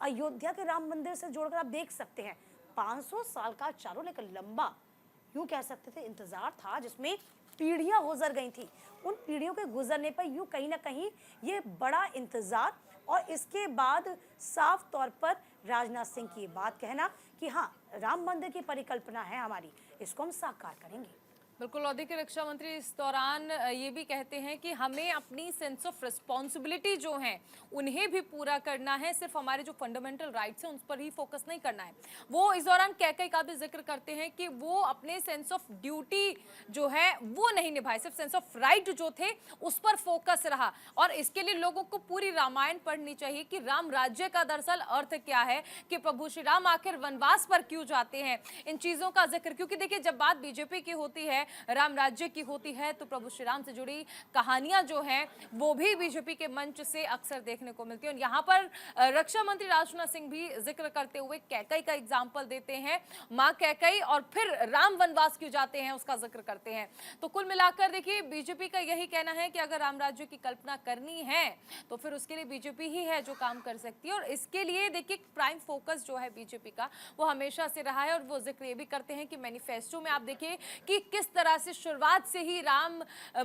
अयोध्या के राम मंदिर से जोड़कर आप देख सकते हैं 500 साल का चारों लेकर लंबा यूं कह सकते थे इंतजार था, जिसमें पीढ़ियां गुजर गई थी। उन पीढ़ियों के गुजरने पर यूं कहीं ना कहीं ये बड़ा इंतजार, और इसके बाद साफ तौर पर राजनाथ सिंह की बात कहना कि हाँ, राम मंदिर की परिकल्पना है हमारी, इसको हम साकार करेंगे। बिल्कुल। और देखिए रक्षा मंत्री इस दौरान ये भी कहते हैं कि हमें अपनी सेंस ऑफ रिस्पॉन्सिबिलिटी जो है उन्हें भी पूरा करना है, सिर्फ हमारे जो फंडामेंटल राइट्स हैं उन पर ही फोकस नहीं करना है। वो इस दौरान कैकई का भी जिक्र करते हैं कि वो अपने सेंस ऑफ ड्यूटी जो है वो नहीं निभाए, सिर्फ सेंस ऑफ राइट जो थे उस पर फोकस रहा। और इसके लिए लोगों को पूरी रामायण पढ़नी चाहिए कि राम राज्य का दरअसल अर्थ क्या है, कि प्रभु श्री राम आखिर वनवास पर क्यों जाते हैं, इन चीजों का जिक्र। क्योंकि देखिए जब बात बीजेपी की होती है, राम राज्य की होती है, तो प्रभु श्री राम से जुड़ी कहानियां जो हैं वो भी बीजेपी के मंच से अक्सर देखने को मिलती है। और यहाँ पर रक्षा मंत्री राजनाथ सिंह भी जिक्र करते हुए कैकई का एग्जाम्पल देते हैं, मां कैकई, और फिर राम वनवास क्यों जाते हैं उसका जिक्र करते हैं। तो कुल मिलाकर देखिए बीजेपी का यही कहना है कि अगर राम राज्य की कल्पना करनी है तो फिर उसके लिए बीजेपी ही है जो काम कर सकती है। और इसके लिए देखिए प्राइम फोकस जो है बीजेपी का वो हमेशा से रहा है। और वो जिक्र ये भी करते हैं कि मैनिफेस्टो में आप देखिए कि किस तरह से शुरुआत से ही राम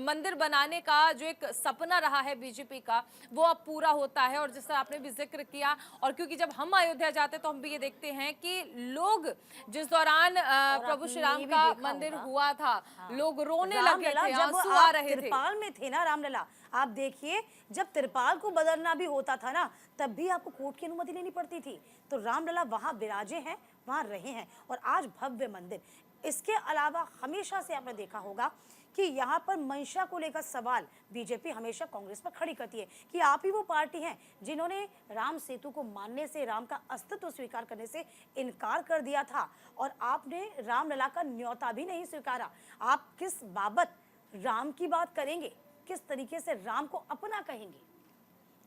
मंदिर बनाने का जो एक सपना रहा है बीजेपी का वो अब पूरा होता है। और जिस तरह आपने भी जिक्र किया, और क्योंकि जब हम अयोध्या जाते तो हम भी ये देखते हैं कि लोग जिस दौरान प्रभु श्री राम का मंदिर हुआ था, लोग रोने लगे थे, आंसू आ रहे थे। तिरपाल में थे ना रामलला, आप देखिए जब तिरपाल को बदलना भी होता था ना, तब भी आपको कोर्ट की अनुमति लेनी पड़ती थी। तो रामलला वहां विराजे हैं, वहां रहे हैं, और आज भव्य मंदिर। इसके अलावा हमेशा से आपने देखा होगा कि यहाँ पर मंशा को लेकर सवाल बीजेपी हमेशा कांग्रेस पर खड़ी करती है कि आप ही वो पार्टी हैं जिन्होंने राम सेतु को मानने से, राम का अस्तित्व स्वीकार करने से इनकार कर दिया था, और आपने रामलला का न्योता भी नहीं स्वीकारा। आप किस बाबत राम की बात करेंगे, किस तरीके से राम को अपना कहेंगे?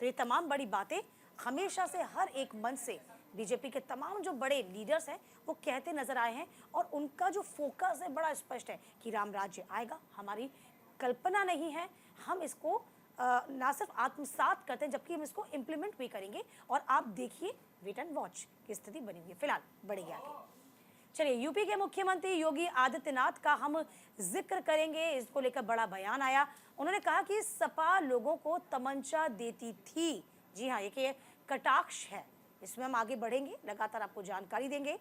तो ये तमाम बड़ी बातें हमेशा से हर एक मंच से बीजेपी के तमाम जो बड़े लीडर्स हैं वो कहते नजर आए हैं, और उनका जो फोकस है बड़ा स्पष्ट है कि राम राज्य आएगा, हमारी कल्पना नहीं है, हम इसको ना सिर्फ आत्मसात करते हैं जबकि हम इसको इम्प्लीमेंट भी करेंगे। और आप देखिए वेट एंड वॉच की स्थिति बनी हुई है। फिलहाल बढ़ेगी आगे। चलिए, यूपी के मुख्यमंत्री योगी आदित्यनाथ का हम जिक्र करेंगे। इसको लेकर बड़ा बयान आया। उन्होंने कहा कि सपा लोगों को तमंचा देती थी। जी हाँ, ये कटाक्ष है, इसमें हम आगे बढ़ेंगे, लगातार आपको जानकारी देंगे।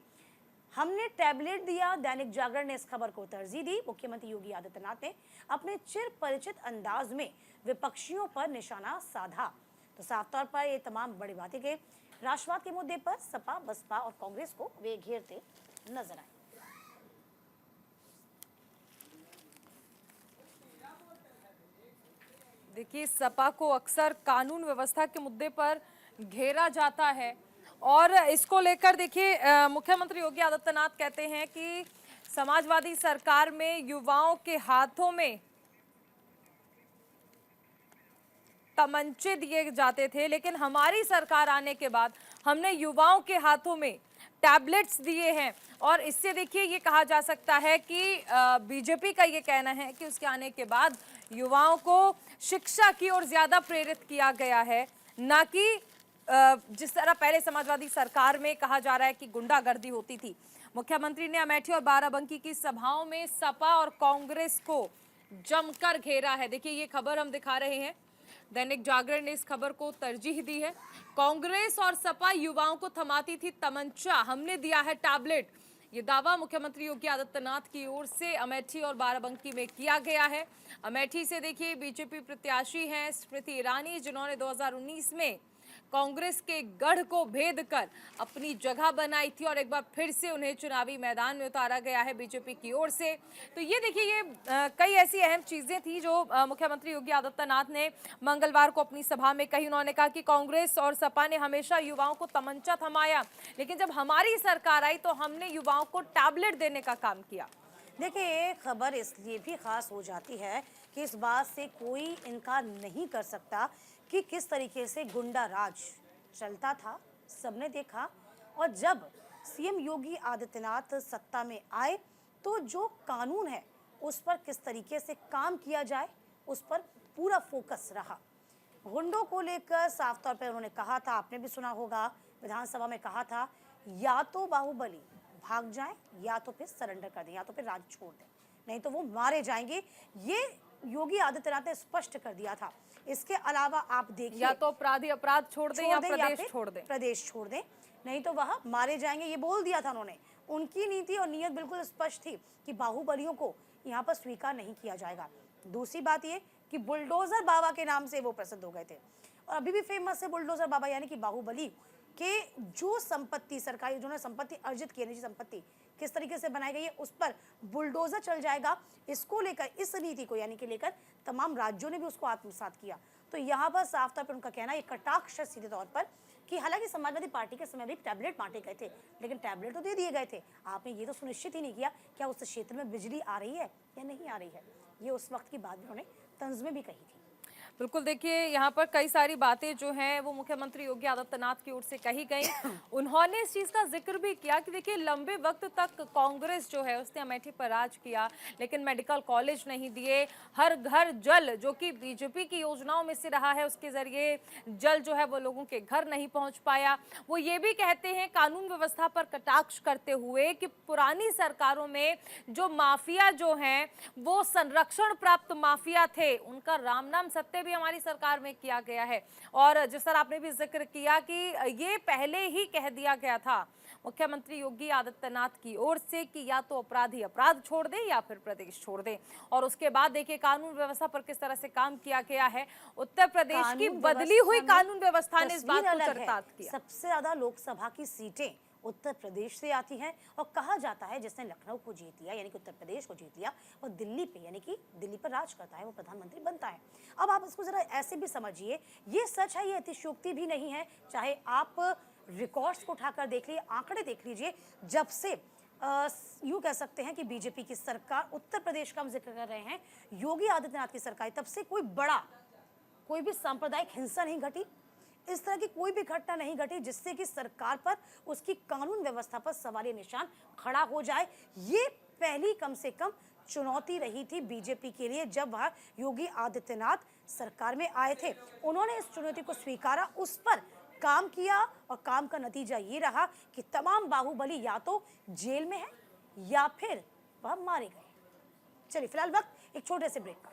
हमने टैबलेट दिया, दैनिक जागरण ने इस खबर को तरजीह दी। मुख्यमंत्री योगी आदित्यनाथ ने अपने चिर परिचित अंदाज में विपक्षियों पर निशाना साधा। तो साफ तौर पर ये तमाम बड़ी बातें के राष्ट्रवाद के मुद्दे पर सपा, बसपा और कांग्रेस को वे घेरते नजर आए। देखिए सपा को अक्सर कानून व्यवस्था के मुद्दे पर घेरा जाता है, और इसको लेकर देखिए मुख्यमंत्री योगी आदित्यनाथ कहते हैं कि समाजवादी सरकार में युवाओं के हाथों में तमंचे दिए जाते थे, लेकिन हमारी सरकार आने के बाद हमने युवाओं के हाथों में टैबलेट्स दिए हैं। और इससे देखिए ये कहा जा सकता है कि बीजेपी का ये कहना है कि उसके आने के बाद युवाओं को शिक्षा की ओर ज्यादा प्रेरित किया गया है, ना कि जिस तरह पहले समाजवादी सरकार में कहा जा रहा है कि गुंडागर्दी होती थी। मुख्यमंत्री ने अमेठी और बाराबंकी की सभाओं में सपा और कांग्रेस को जमकर घेरा है। देखिए ये खबर हम दिखा रहे हैं, दैनिक जागरण ने इस खबर को तरजीह दी है। कांग्रेस और सपा युवाओं को थमाती थी तमंचा, हमने दिया है टैबलेट। ये दावा मुख्यमंत्री योगी आदित्यनाथ की ओर से अमेठी और बाराबंकी में किया गया है। अमेठी से देखिए बीजेपी प्रत्याशी हैं स्मृति ईरानी, जिन्होंने 2019 में कांग्रेस के गढ़ को भेद कर अपनी जगह बनाई थी, और एक बार फिर से उन्हें चुनावी मैदान में उतारा गया है बीजेपी की ओर से। तो ये देखिए ये कई ऐसी अहम चीजें थी जो मुख्यमंत्री योगी आदित्यनाथ ने मंगलवार को अपनी सभा में कही। उन्होंने कहा कि कांग्रेस और सपा ने हमेशा युवाओं को तमंचा थमाया, लेकिन जब हमारी सरकार आई तो हमने युवाओं को टैबलेट देने का काम किया। देखिए खबर इसलिए भी खास हो जाती है कि इस बात से कोई इनकार नहीं कर सकता कि किस तरीके से गुंडा राज चलता था, सबने देखा। और जब सीएम योगी आदित्यनाथ सत्ता में आए तो जो कानून है उस पर किस तरीके से काम किया जाए उस पर पूरा फोकस रहा। गुंडों को लेकर साफ तौर पर उन्होंने कहा था, आपने भी सुना होगा, विधानसभा में कहा था, या तो बाहुबली भाग जाएं या तो फिर सरेंडर कर दें, या तो फिर राज छोड़ दें, नहीं तो वो मारे जाएंगे। ये योगी आदित्यनाथ ने स्पष्ट कर दिया था। इसके अलावा आप देखिए, या तो अपराधी अपराध छोड़ दें या प्रदेश छोड़ दें, प्रदेश छोड़ दें, नहीं तो वह मारे जाएंगे, ये बोल दिया था उन्होंने। उनकी नीति और नीयत बिल्कुल स्पष्ट थी कि बाहुबलियों को यहाँ पर स्वीकार नहीं किया जाएगा। दूसरी बात ये कि बुलडोजर बाबा के नाम से वो प्रसिद्ध हो गए थे और अभी भी फेमस है बुलडोजर बाबा, यानी कि बाहुबली के जो संपत्ति सरकारी, जो संपत्ति अर्जित की, निजी संपत्ति किस तरीके से बनाई गई है, उस पर बुलडोजर चल जाएगा। इसको लेकर, इस नीति को यानी कि लेकर तमाम राज्यों ने भी उसको आत्मसात किया। तो यहाँ पर साफ तौर पर उनका कहना, ये कटाक्ष है सीधे तौर पर कि हालांकि समाजवादी पार्टी के समय भी टैबलेट बांटे गए थे, लेकिन टैबलेट तो दे दिए गए थे, आपने ये तो सुनिश्चित ही नहीं किया क्या उस क्षेत्र में बिजली आ रही है या नहीं आ रही है। ये उस वक्त की बात उन्होंने तंज में भी कही थी। बिल्कुल, देखिए यहाँ पर कई सारी बातें जो हैं वो मुख्यमंत्री योगी आदित्यनाथ की ओर से कही गई। उन्होंने इस चीज़ का जिक्र भी किया कि देखिए लंबे वक्त तक कांग्रेस जो है उसने अमेठी पर राज किया, लेकिन मेडिकल कॉलेज नहीं दिए। हर घर जल जो कि बीजेपी की योजनाओं में से रहा है, उसके जरिए जल जो है वो लोगों के घर नहीं पहुंच पाया। वो ये भी कहते हैं कानून व्यवस्था पर कटाक्ष करते हुए कि पुरानी सरकारों में जो माफिया जो हैं वो संरक्षण प्राप्त माफिया थे, उनका राम नाम सत्य भी हमारी सरकार में किया गया है। और जिस तरह आपने भी जिक्र किया कि ये पहले ही कह दिया गया था मुख्यमंत्री योगी आदित्यनाथ की ओर से कि या तो अपराधी अपराध छोड़ दें या फिर प्रदेश छोड़ दें। और उसके बाद देखिए कानून व्यवस्था पर किस तरह से काम किया गया है। उत्तर प्रदेश की बदली हुई कानून व्यवस्था ने इस बात को चरितार्थ किया। सबसे ज्यादा लोकसभा की सीटें उत्तर प्रदेश से आती हैं और कहा जाता है जिसने लखनऊ को जीत लिया, यानी कि उत्तर प्रदेश को जीत लिया, वो दिल्ली पे यानी कि दिल्ली पर राज करता है, वो प्रधानमंत्री बनता है। अब आप इसको जरा ऐसे भी समझिए, ये सच है, ये अतिशयोक्ति भी नहीं है। चाहे आप रिकॉर्ड्स को उठाकर देख लीजिए, आंकड़े देख लीजिए, जब से यूं कह सकते हैं कि बीजेपी की सरकार, उत्तर प्रदेश का हम जिक्र कर रहे हैं, योगी आदित्यनाथ की सरकार, तब से कोई भी सांप्रदायिक हिंसा नहीं घटी, इस तरह की कोई भी घटना नहीं घटी जिससे कि सरकार पर, उसकी कानून व्यवस्था पर सवालिया निशान खड़ा हो जाए। ये पहली कम से कम चुनौती रही थी बीजेपी के लिए जब वह योगी आदित्यनाथ सरकार में आए थे। उन्होंने इस चुनौती को स्वीकारा, उस पर काम किया और काम का नतीजा ये रहा कि तमाम बाहुबली या तो जेल में है या फिर वह मारे गए। चलिए फिलहाल वक्त एक छोटे से ब्रेक का।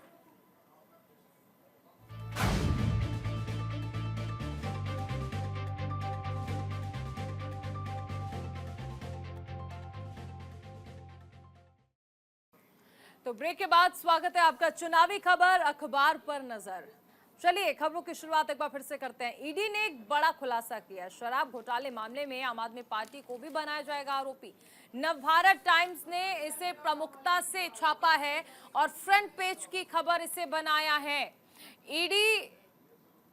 तो ब्रेक के बाद स्वागत है आपका चुनावी खबर अखबार पर नजर। चलिए खबरों की शुरुआत एक बार फिर से करते हैं। ईडी ने एक बड़ा खुलासा किया। शराब घोटाले मामले में आम आदमी पार्टी को भी बनाया जाएगा आरोपी। नवभारत टाइम्स ने इसे प्रमुखता से छापा है और फ्रंट पेज की खबर इसे बनाया है। ईडी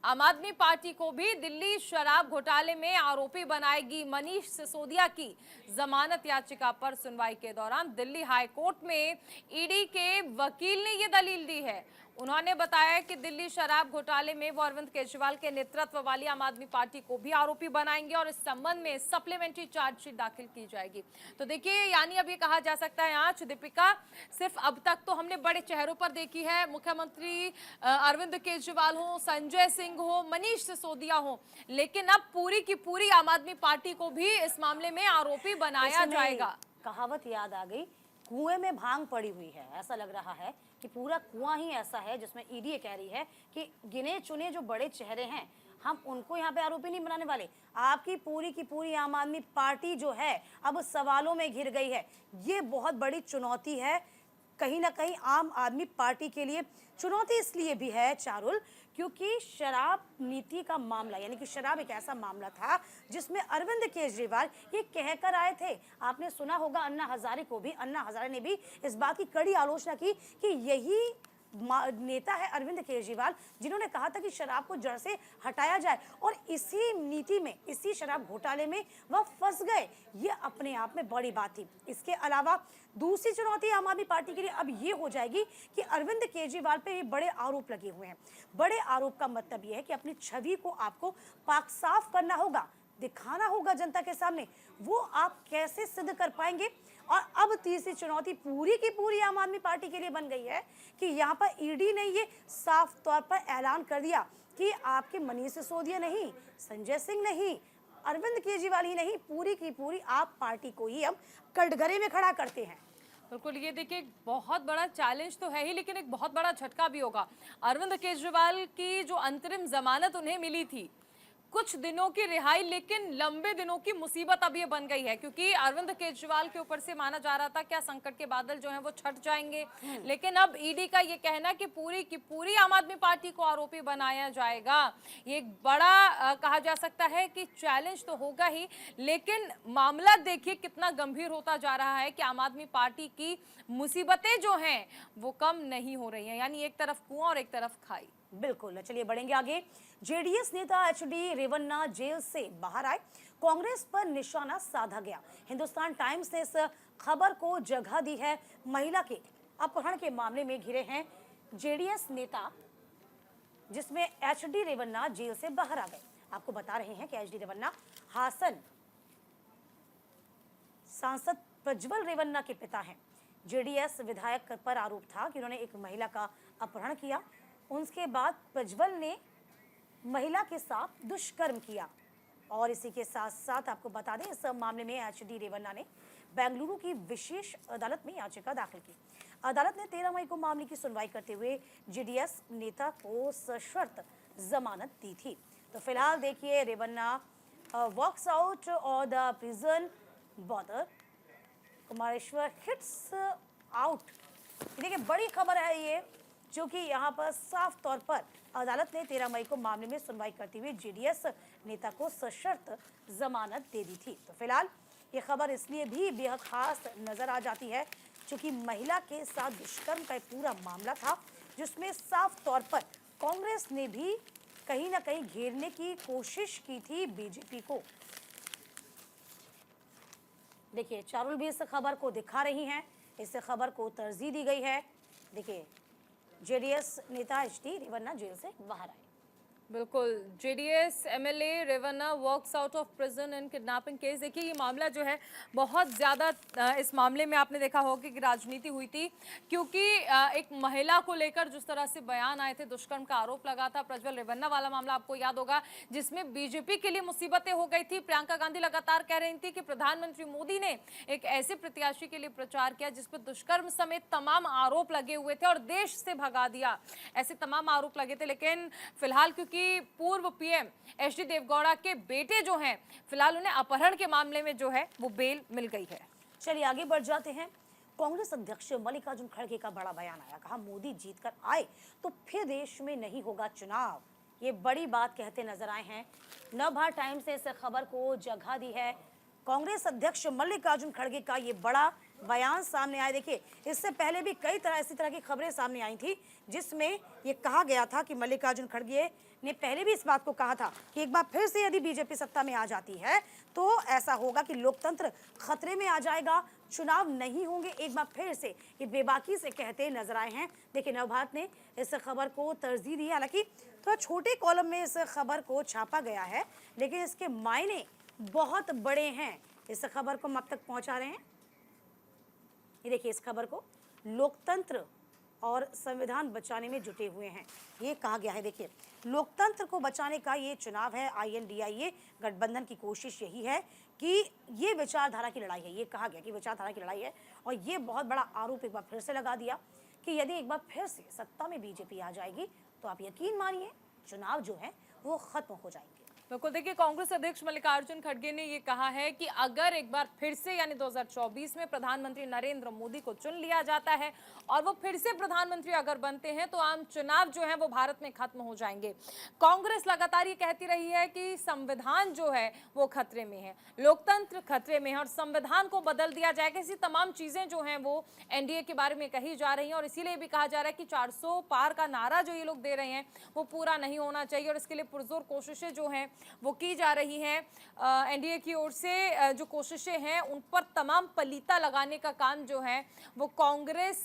आम आदमी पार्टी को भी दिल्ली शराब घोटाले में आरोपी बनाएगी। मनीष सिसोदिया की जमानत याचिका पर सुनवाई के दौरान दिल्ली हाई कोर्ट में ईडी के वकील ने ये दलील दी है। उन्होंने बताया कि दिल्ली शराब घोटाले में वो अरविंद केजरीवाल के नेतृत्व वाली आम आदमी पार्टी को भी आरोपी बनाएंगे और इस संबंध में सप्लीमेंट्री चार्जशीट दाखिल की जाएगी। तो देखिए, यानी अब ये कहा जा सकता है आज दीपिका, सिर्फ अब तक तो हमने बड़े चेहरों पर देखी है, मुख्यमंत्री अरविंद केजरीवाल हो, संजय सिंह हो, मनीष सिसोदिया हो, लेकिन अब पूरी की पूरी आम आदमी पार्टी को भी इस मामले में आरोपी बनाया जाएगा। कहावत याद आ गई, कुएं में भांग पड़ी हुई है। ऐसा लग रहा है कि पूरा कुआं ही ऐसा है जिसमें ईडी कह रही है कि गिने चुने जो बड़े चेहरे हैं, हम उनको यहाँ पे आरोपी नहीं बनाने वाले। आपकी पूरी की पूरी आम आदमी पार्टी जो है अब सवालों में घिर गई है। ये बहुत बड़ी चुनौती है कहीं ना कहीं आम आदमी पार्टी के लिए। चुनौती इसलिए भी है चारुल, क्योंकि शराब नीति का मामला, यानी कि शराब एक ऐसा मामला था जिसमें अरविंद केजरीवाल ये कहकर आए थे। आपने सुना होगा अन्ना हजारे को भी, अन्ना हजारे ने भी इस बात की कड़ी आलोचना की कि यही नेता है अरविंद केजरीवाल जिन्होंने कहा था कि शराब को जड़ से हटाया जाए, और इसी नीति में, इसी शराब घोटाले में वह फंस गए। ये अपने आप में बड़ी बात थी। इसके अलावा दूसरी चुनौती आम आदमी पार्टी के लिए अब ये हो जाएगी कि अरविंद केजरीवाल पे ये बड़े आरोप लगे हुए हैं। बड़े आरोप का मतलब ये है कि अपनी छवि को आपको पाक साफ करना होगा, दिखाना होगा जनता के सामने। वो आप कैसे सिद्ध कर पाएंगे? और अब तीसरी चुनौती पूरी की पूरी आम आदमी पार्टी के लिए बन गई है कि यहाँ पर ईडी ने ये साफ तौर पर ऐलान कर दिया कि आपके मनीष सिसोदिया नहीं, संजय सिंह नहीं, अरविंद केजरीवाल ही नहीं, पूरी की पूरी आप पार्टी को ही हम कटघरे में खड़ा करते हैं। बिल्कुल, ये देखिए एक बहुत बड़ा चैलेंज तो है ही, लेकिन एक बहुत बड़ा झटका भी होगा। अरविंद केजरीवाल की जो अंतरिम जमानत उन्हें मिली थी, कुछ दिनों की रिहाई, लेकिन लंबे दिनों की मुसीबत अब ये बन गई है, क्योंकि अरविंद केजरीवाल के ऊपर से माना जा रहा था क्या संकट के बादल जो हैं वो छट जाएंगे, लेकिन अब ईडी का ये कहना कि पूरी की पूरी आम आदमी पार्टी को आरोपी बनाया जाएगा। ये एक बड़ा कहा जा सकता है कि चैलेंज तो होगा ही, लेकिन मामला देखिए कितना गंभीर होता जा रहा है कि आम आदमी पार्टी की मुसीबतें जो हैं वो कम नहीं हो रही हैं, यानी एक तरफ कुआं और एक तरफ खाई। बिल्कुल, चलिए बढ़ेंगे आगे। जेडीएस नेता एचडी रेवन्ना जेल से बाहर आए, कांग्रेस पर निशाना साधा गया। हिंदुस्तान टाइम्स ने इस खबर को जगह दी है। महिला के अपहरण के मामले में घिरे हैं जेडीएस नेता, जिसमें एचडी रेवन्ना जेल से बाहर आ गए। आपको बता रहे हैं कि एचडी रेवन्ना हासन सांसद प्रज्वल रेवन्ना के पिता हैं। जेडीएस विधायक पर आरोप था कि उन्होंने एक महिला का अपहरण किया। उसके बाद प्रज्वल ने महिला के साथ दुष्कर्म किया। और इसी के साथ साथ आपको बता दें, इस मामले में एचडी रेवन्ना ने बेंगलुरु की विशेष अदालत में याचिका दाखिल की। अदालत ने 13 मई को मामले की सुनवाई करते हुए जेडीएस नेता को सशर्त जमानत दी थी। तो फिलहाल देखिए, रेवन्ना वॉक्स आउट और the prison border, Kumareshwar hits out. देखिए बड़ी खबर है ये, जो कि यहाँ पर साफ तौर पर अदालत ने 13 मई को मामले में सुनवाई करते हुए जेडीएस नेता को सशर्त जमानत दे दी थी। तो फिलहाल ये खबर इसलिए भी बेहद खास नजर आ जाती है क्योंकि महिला के साथ दुष्कर्म का एक पूरा मामला था, जिसमें साफ तौर पर कांग्रेस ने भी कहीं ना कहीं घेरने की कोशिश की थी बीजेपी को। देखिए चारुल भी इस खबर को दिखा रही हैं, इस खबर को तरजीह दी गई है। देखिए जेडीएस नेता एचडी रेवन्ना जेल से बाहर आए। बिल्कुल, JDS MLA Revanna walks out of prison in kidnapping case. देखिए ये मामला जो है बहुत ज़्यादा, इस मामले में आपने देखा होगा कि राजनीति हुई थी, क्योंकि एक महिला को लेकर जिस तरह से बयान आए थे, दुष्कर्म का आरोप लगा था। प्रज्वल रेवन्ना वाला मामला आपको याद होगा, जिसमें बीजेपी के लिए मुसीबतें हो गई थी। प्रियंका गांधी लगातार कह रही थी कि प्रधानमंत्री मोदी ने एक ऐसे प्रत्याशी के लिए प्रचार किया जिस पर दुष्कर्म समेत तमाम आरोप लगे हुए थे और देश से भगा दिया, ऐसे तमाम आरोप लगे थे। लेकिन फिलहाल क्योंकि पूर्व पीएम एचडी देवगौड़ा के बेटे जो हैं, फिलहाल उन्हें अपहरण के मामले में जो है वो बेल मिल गई है। चलिए आगे बढ़ जाते हैं। कांग्रेस अध्यक्ष मल्लिकार्जुन खड़गे का बड़ा बयान आया, कहा मोदी जीतकर आए तो फिर देश में नहीं होगा चुनाव। ये बड़ी बात कहते नजर आए हैं। नवभारत टाइम्स ने इस खबर को जगह दी है। कांग्रेस अध्यक्ष मल्लिकार्जुन खड़गे का ये बड़ा बयान सामने आया। देखिए इससे पहले भी कई तरह इसी तरह की खबरें सामने आई थी, जिसमें ये कहा गया था कि मल्लिकार्जुन खड़गे ने पहले भी इस बात को कहा था कि एक बार फिर से यदि बीजेपी सत्ता में आ जाती है तो ऐसा होगा कि लोकतंत्र खतरे में आ जाएगा, चुनाव नहीं होंगे। एक बार फिर से ये बेबाकी से कहते नजर आए हैं। देखिए नवभारत ने इस खबर को तरजीह दी, हालांकि थोड़ा छोटे कॉलम में इस खबर को छापा गया है, लेकिन इसके मायने बहुत बड़े हैं। इस खबर को हम अब तक पहुंचा रहे हैं। ये देखिए इस खबर को, लोकतंत्र और संविधान बचाने में जुटे हुए हैं, ये कहा गया है। देखिए लोकतंत्र को बचाने का ये चुनाव है। आईएनडीआईए गठबंधन की कोशिश यही है कि ये विचारधारा की लड़ाई है। ये कहा गया कि विचारधारा की लड़ाई है, और ये बहुत बड़ा आरोप एक बार फिर से लगा दिया कि यदि एक बार फिर से सत्ता में बीजेपी आ जाएगी तो आप यकीन मानिए चुनाव जो है वो खत्म हो जाएंगे। बिल्कुल, देखिए कांग्रेस अध्यक्ष मल्लिकार्जुन खड़गे ने ये कहा है कि अगर एक बार फिर से यानी 2024 में प्रधानमंत्री नरेंद्र मोदी को चुन लिया जाता है और वो फिर से प्रधानमंत्री अगर बनते हैं तो आम चुनाव जो है वो भारत में खत्म हो जाएंगे। कांग्रेस लगातार ये कहती रही है कि संविधान जो है वो खतरे में है, लोकतंत्र खतरे में है और संविधान को बदल दिया जाएगा। ऐसी तमाम चीजें जो हैं वो एनडीए के बारे में कही जा रही हैं और इसीलिए भी कहा जा रहा है कि 400 पार का नारा जो ये लोग दे रहे हैं वो पूरा नहीं होना चाहिए और इसके लिए पुरजोर कोशिशें जो हैं वो की जा रही हैं। एनडीए की ओर से जो कोशिशें हैं उन पर तमाम पलीता लगाने का काम जो है वो कांग्रेस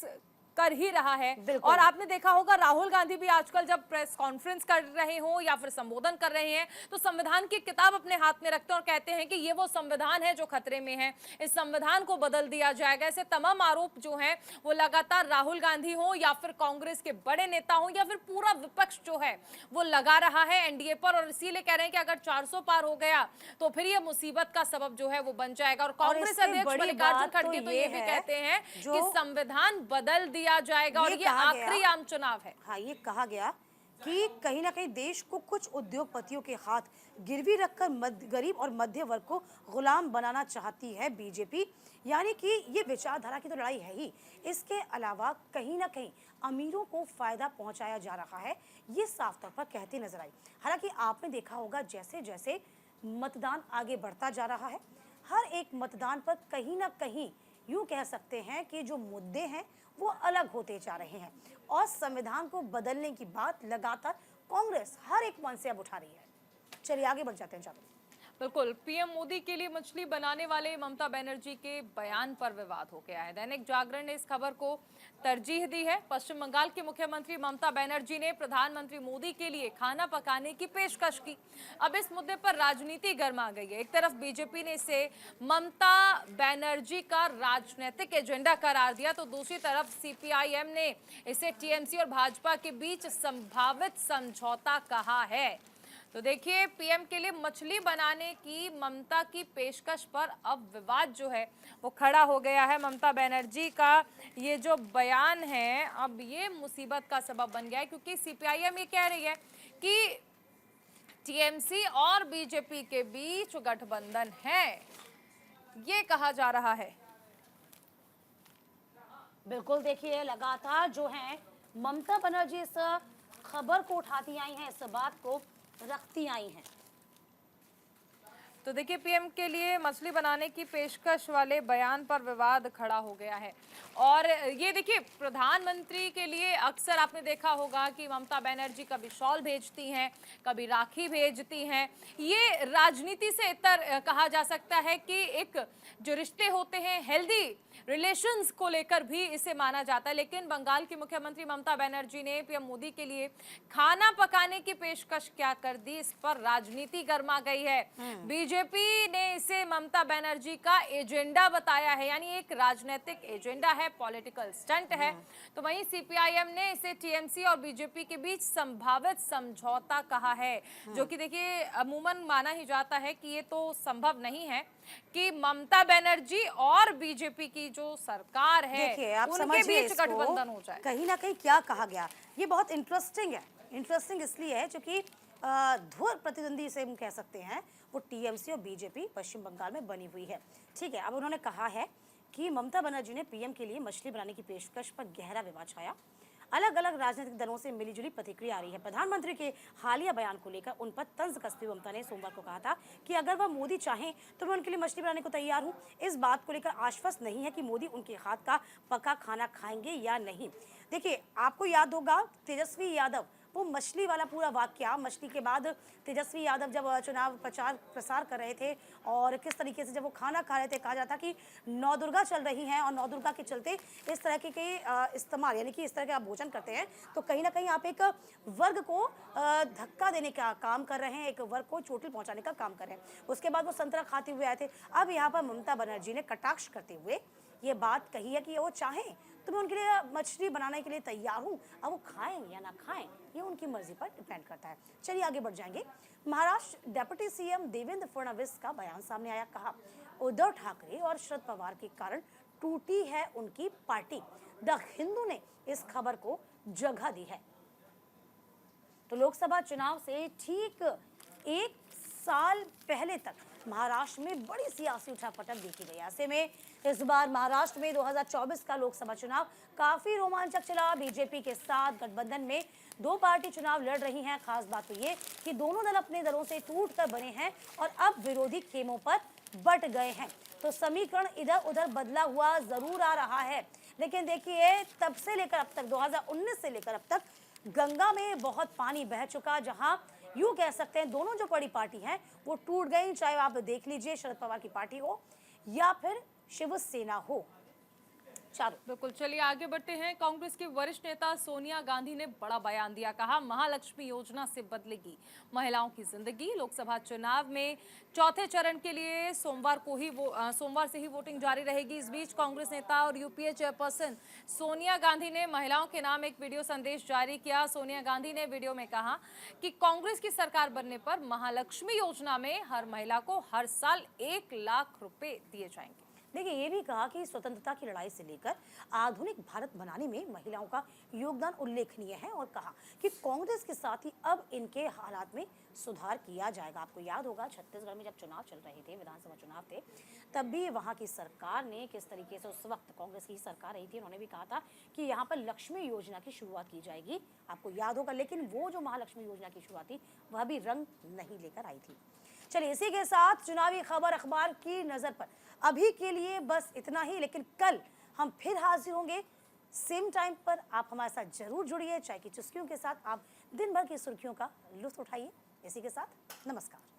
कर ही रहा है। बिल्कुल। और आपने देखा होगा राहुल गांधी भी आजकल जब प्रेस कॉन्फ्रेंस कर रहे हो या फिर संबोधन कर रहे हैं तो संविधान की किताब अपने हाथ में रखते हैं और कहते हैं कि ये वो संविधान है जो खतरे में है, इस संविधान को बदल दिया जाएगा। ऐसे तमाम आरोप जो हैं वो लगातार राहुल गांधी हो या फिर कांग्रेस के बड़े नेता हो या फिर पूरा विपक्ष जो है वो लगा रहा है एनडीए पर, और इसीलिए कह रहे हैं कि अगर 400 पार हो गया तो फिर ये मुसीबत का सबब जो है वो बन जाएगा। और कांग्रेस इससे अध्यक्ष बड़ी मल्लिकार्जुन बात तो खड़गे तो ये ये भी है कहते हैं जो कि संविधान बदल दिया जाएगा और ये कहा आखिरी गया, आम चुनाव है। हाँ, ये कहा गया कि कहीं ना कहीं देश को कुछ उद्योगपतियों के हाथ गिरवी रखकर गरीब और मध्य वर्ग को गुलाम बनाना चाहती है बीजेपी। यानी कि ये विचारधारा की तो लड़ाई है ही, इसके अलावा कहीं ना कहीं अमीरों को फायदा पहुंचाया जा रहा है, ये साफ तौर पर कहती नजर आई। हालांकि आपने देखा होगा जैसे जैसे मतदान आगे बढ़ता जा रहा है, हर एक मतदान पर कहीं ना कहीं यूं कह सकते हैं कि जो मुद्दे हैं वो अलग होते जा रहे हैं और संविधान को बदलने की बात लगातार कांग्रेस हर एक मंच से अब उठा रही है। चलिए आगे बढ़ जाते हैं। चलो, बिल्कुल, पीएम मोदी के लिए मछली बनाने वाले ममता बनर्जी के बयान पर विवाद हो गया है। दैनिक जागरण ने इस खबर को तरजीह दी है। पश्चिम बंगाल की मुख्यमंत्री ममता बनर्जी ने प्रधानमंत्री मोदी के लिए खाना पकाने की पेशकश की। अब इस मुद्दे पर राजनीति गर्मा गई है। एक तरफ बीजेपी ने इसे ममता बनर्जी का राजनीतिक एजेंडा करार दिया तो दूसरी तरफ सीपीआईएम ने इसे टीएमसी और भाजपा के बीच संभावित समझौता कहा है। तो देखिए, पीएम के लिए मछली बनाने की ममता की पेशकश पर अब विवाद जो है वो खड़ा हो गया है। ममता बनर्जी का ये जो बयान है अब ये मुसीबत का सबब बन गया है, क्योंकि सीपीआईएम ये कह रही है कि टीएमसी और बीजेपी के बीच गठबंधन है, ये कहा जा रहा है। बिल्कुल, देखिए लगातार जो है ममता बनर्जी इस खबर को उठाती आई हैं, इस बात को रखती आई हैं। तो देखिए, पीएम के लिए मछली बनाने की पेशकश वाले बयान पर विवाद खड़ा हो गया है। और ये देखिए, प्रधानमंत्री के लिए अक्सर आपने देखा होगा कि ममता बनर्जी कभी शॉल भेजती हैं, कभी राखी भेजती हैं। ये राजनीति से इतर कहा जा सकता है कि एक जो रिश्ते होते हैं हेल्दी रिलेशंस को लेकर भी इसे माना जाता है। लेकिन बंगाल की मुख्यमंत्री ममता बनर्जी ने पीएम मोदी के लिए खाना पकाने की पेशकश क्या कर दी, इस पर राजनीति गर्मा गई है। बीजेपी ने इसे ममता बनर्जी का एजेंडा बताया है, यानी एक राजनीतिक एजेंडा है, पॉलिटिकल स्टंट है। तो वहीं सीपीआईएम ने इसे टीएमसी और बीजेपी के बीच संभावित समझौता कहा है, जो कि देखिए अमूमन माना ही जाता है कि ये तो संभव नहीं है कि ममता बनर्जी और बीजेपी की जो सरकार है उनके बीच गठबंधन हो जाए। कहीं ना कहीं क्या कहा गया, ये बहुत इंटरेस्टिंग है। इंटरेस्टिंग इसलिए है क्योंकि धुर प्रतिद्वंदी से हम कह सकते हैं वो टीएमसी और बीजेपी पश्चिम बंगाल में बनी हुई है। ठीक है, अब उन्होंने कहा है कि ममता बनर्जी ने पीएम के लिए मछली बनाने की पेशकश पर गहरा विवाद छाया। अलग अलग राजनीतिक दलों से मिलीजुली प्रतिक्रिया आ रही है। प्रधानमंत्री के हालिया बयान को लेकर उन पर तंज कसते हुए ममता ने सोमवार को कहा था कि अगर वह मोदी चाहें तो मैं उनके लिए मछली बनाने को तैयार हूं। इस बात को लेकर आश्वस्त नहीं है कि मोदी उनके हाथ का पका खाना खाएंगे या नहीं। देखिए, आपको याद होगा तेजस्वी यादव, वो मछली वाला पूरा वाक्या, मछली के बाद तेजस्वी यादव जब चुनाव प्रचार प्रसार कर रहे थे और किस तरीके से जब वो खाना खा रहे थे, कहा जाता कि नवदुर्गा चल रही हैं और नवदुर्गा के चलते इस तरह के इस्तेमाल, यानी कि इस तरह के आप भोजन करते हैं तो कहीं ना कहीं आप एक वर्ग को धक्का देने का काम कर रहे हैं, एक वर्ग को चोटिल पहुंचाने का काम कर रहे हैं। उसके बाद वो संतरा खाते हुए आए थे। अब यहाँ पर ममता बनर्जी ने कटाक्ष करते हुए ये बात कही है कि वो चाहें तो मैं उनके लिए मछली बनाने के लिए तैयार हूँ। अब वो खाएं या ना खाएं ये उनकी मर्जी पर डिपेंड करता है। चलिए आगे बढ़ जाएंगे। महाराष्ट्र डेप्यूटी सीएम देवेंद्र फडणवीस का बयान सामने आया। कहा, उद्धव ठाकरे और शरद पवार के कारण टूटी है उनकी पार्टी। द हिंदू ने इस खबर को जगह दी है। तो लोकसभा चुनाव से ठीक एक साल पहले तक महाराष्ट्र में बड़ी सियासी उठापटक देखी गई। ऐसे में इस बार महाराष्ट्र में 2024 का लोकसभा चुनाव काफी रोमांचक चला। बीजेपी के साथ गठबंधन में दो पार्टी चुनाव लड़ रही हैं। खास बात तो ये कि दोनों दल अपने दलों से टूटकर बने हैं और अब विरोधी खेमों पर बट गए हैं। तो समीकरण इधर उधर बदला हुआ जरूर आ रहा है, लेकिन देखिए तब से लेकर अब तक 2019 से लेकर अब तक गंगा में बहुत पानी बह चुका, जहां यूं कह सकते हैं दोनों जो बड़ी पार्टी हैं वो टूट गई। चाहे आप देख लीजिए शरद पवार की पार्टी हो या फिर शिवसेना हो। चारों। बिल्कुल, चलिए आगे बढ़ते हैं। कांग्रेस की वरिष्ठ नेता सोनिया गांधी ने बड़ा बयान दिया, कहा महालक्ष्मी योजना से बदलेगी महिलाओं की जिंदगी। लोकसभा चुनाव में चौथे चरण के लिए सोमवार से ही वोटिंग जारी रहेगी। इस बीच कांग्रेस नेता और यूपीए चेयरपर्सन सोनिया गांधी ने महिलाओं के नाम एक वीडियो संदेश जारी किया। सोनिया गांधी ने वीडियो में कहा कि कांग्रेस की सरकार बनने पर महालक्ष्मी योजना में हर महिला को हर साल 1 लाख रुपए दिए जाएंगे। देखिए, ये भी कहा कि स्वतंत्रता की लड़ाई से लेकर आधुनिक भारत बनाने में महिलाओं का योगदान उल्लेखनीय है और कहा कि कांग्रेस के साथ ही अब इनके हालात में सुधार किया जाएगा। आपको याद होगा छत्तीसगढ़ में जब चुनाव चल रहे थे, विधानसभा चुनाव थे, तब भी वहाँ की सरकार ने किस तरीके से, उस वक्त कांग्रेस की सरकार रही थी, उन्होंने भी कहा था कि यहाँ पर लक्ष्मी योजना की शुरुआत की जाएगी। आपको याद होगा, लेकिन वो जो महालक्ष्मी योजना की शुरुआत थी वह भी रंग नहीं लेकर आई थी। चलिए, इसी के साथ चुनावी खबर अखबार की नजर पर अभी के लिए बस इतना ही, लेकिन कल हम फिर हाजिर होंगे सेम टाइम पर। आप हमारे साथ जरूर जुड़िए। चाय की चुस्कियों के साथ आप दिन भर की सुर्खियों का लुत्फ उठाइए। इसी के साथ नमस्कार।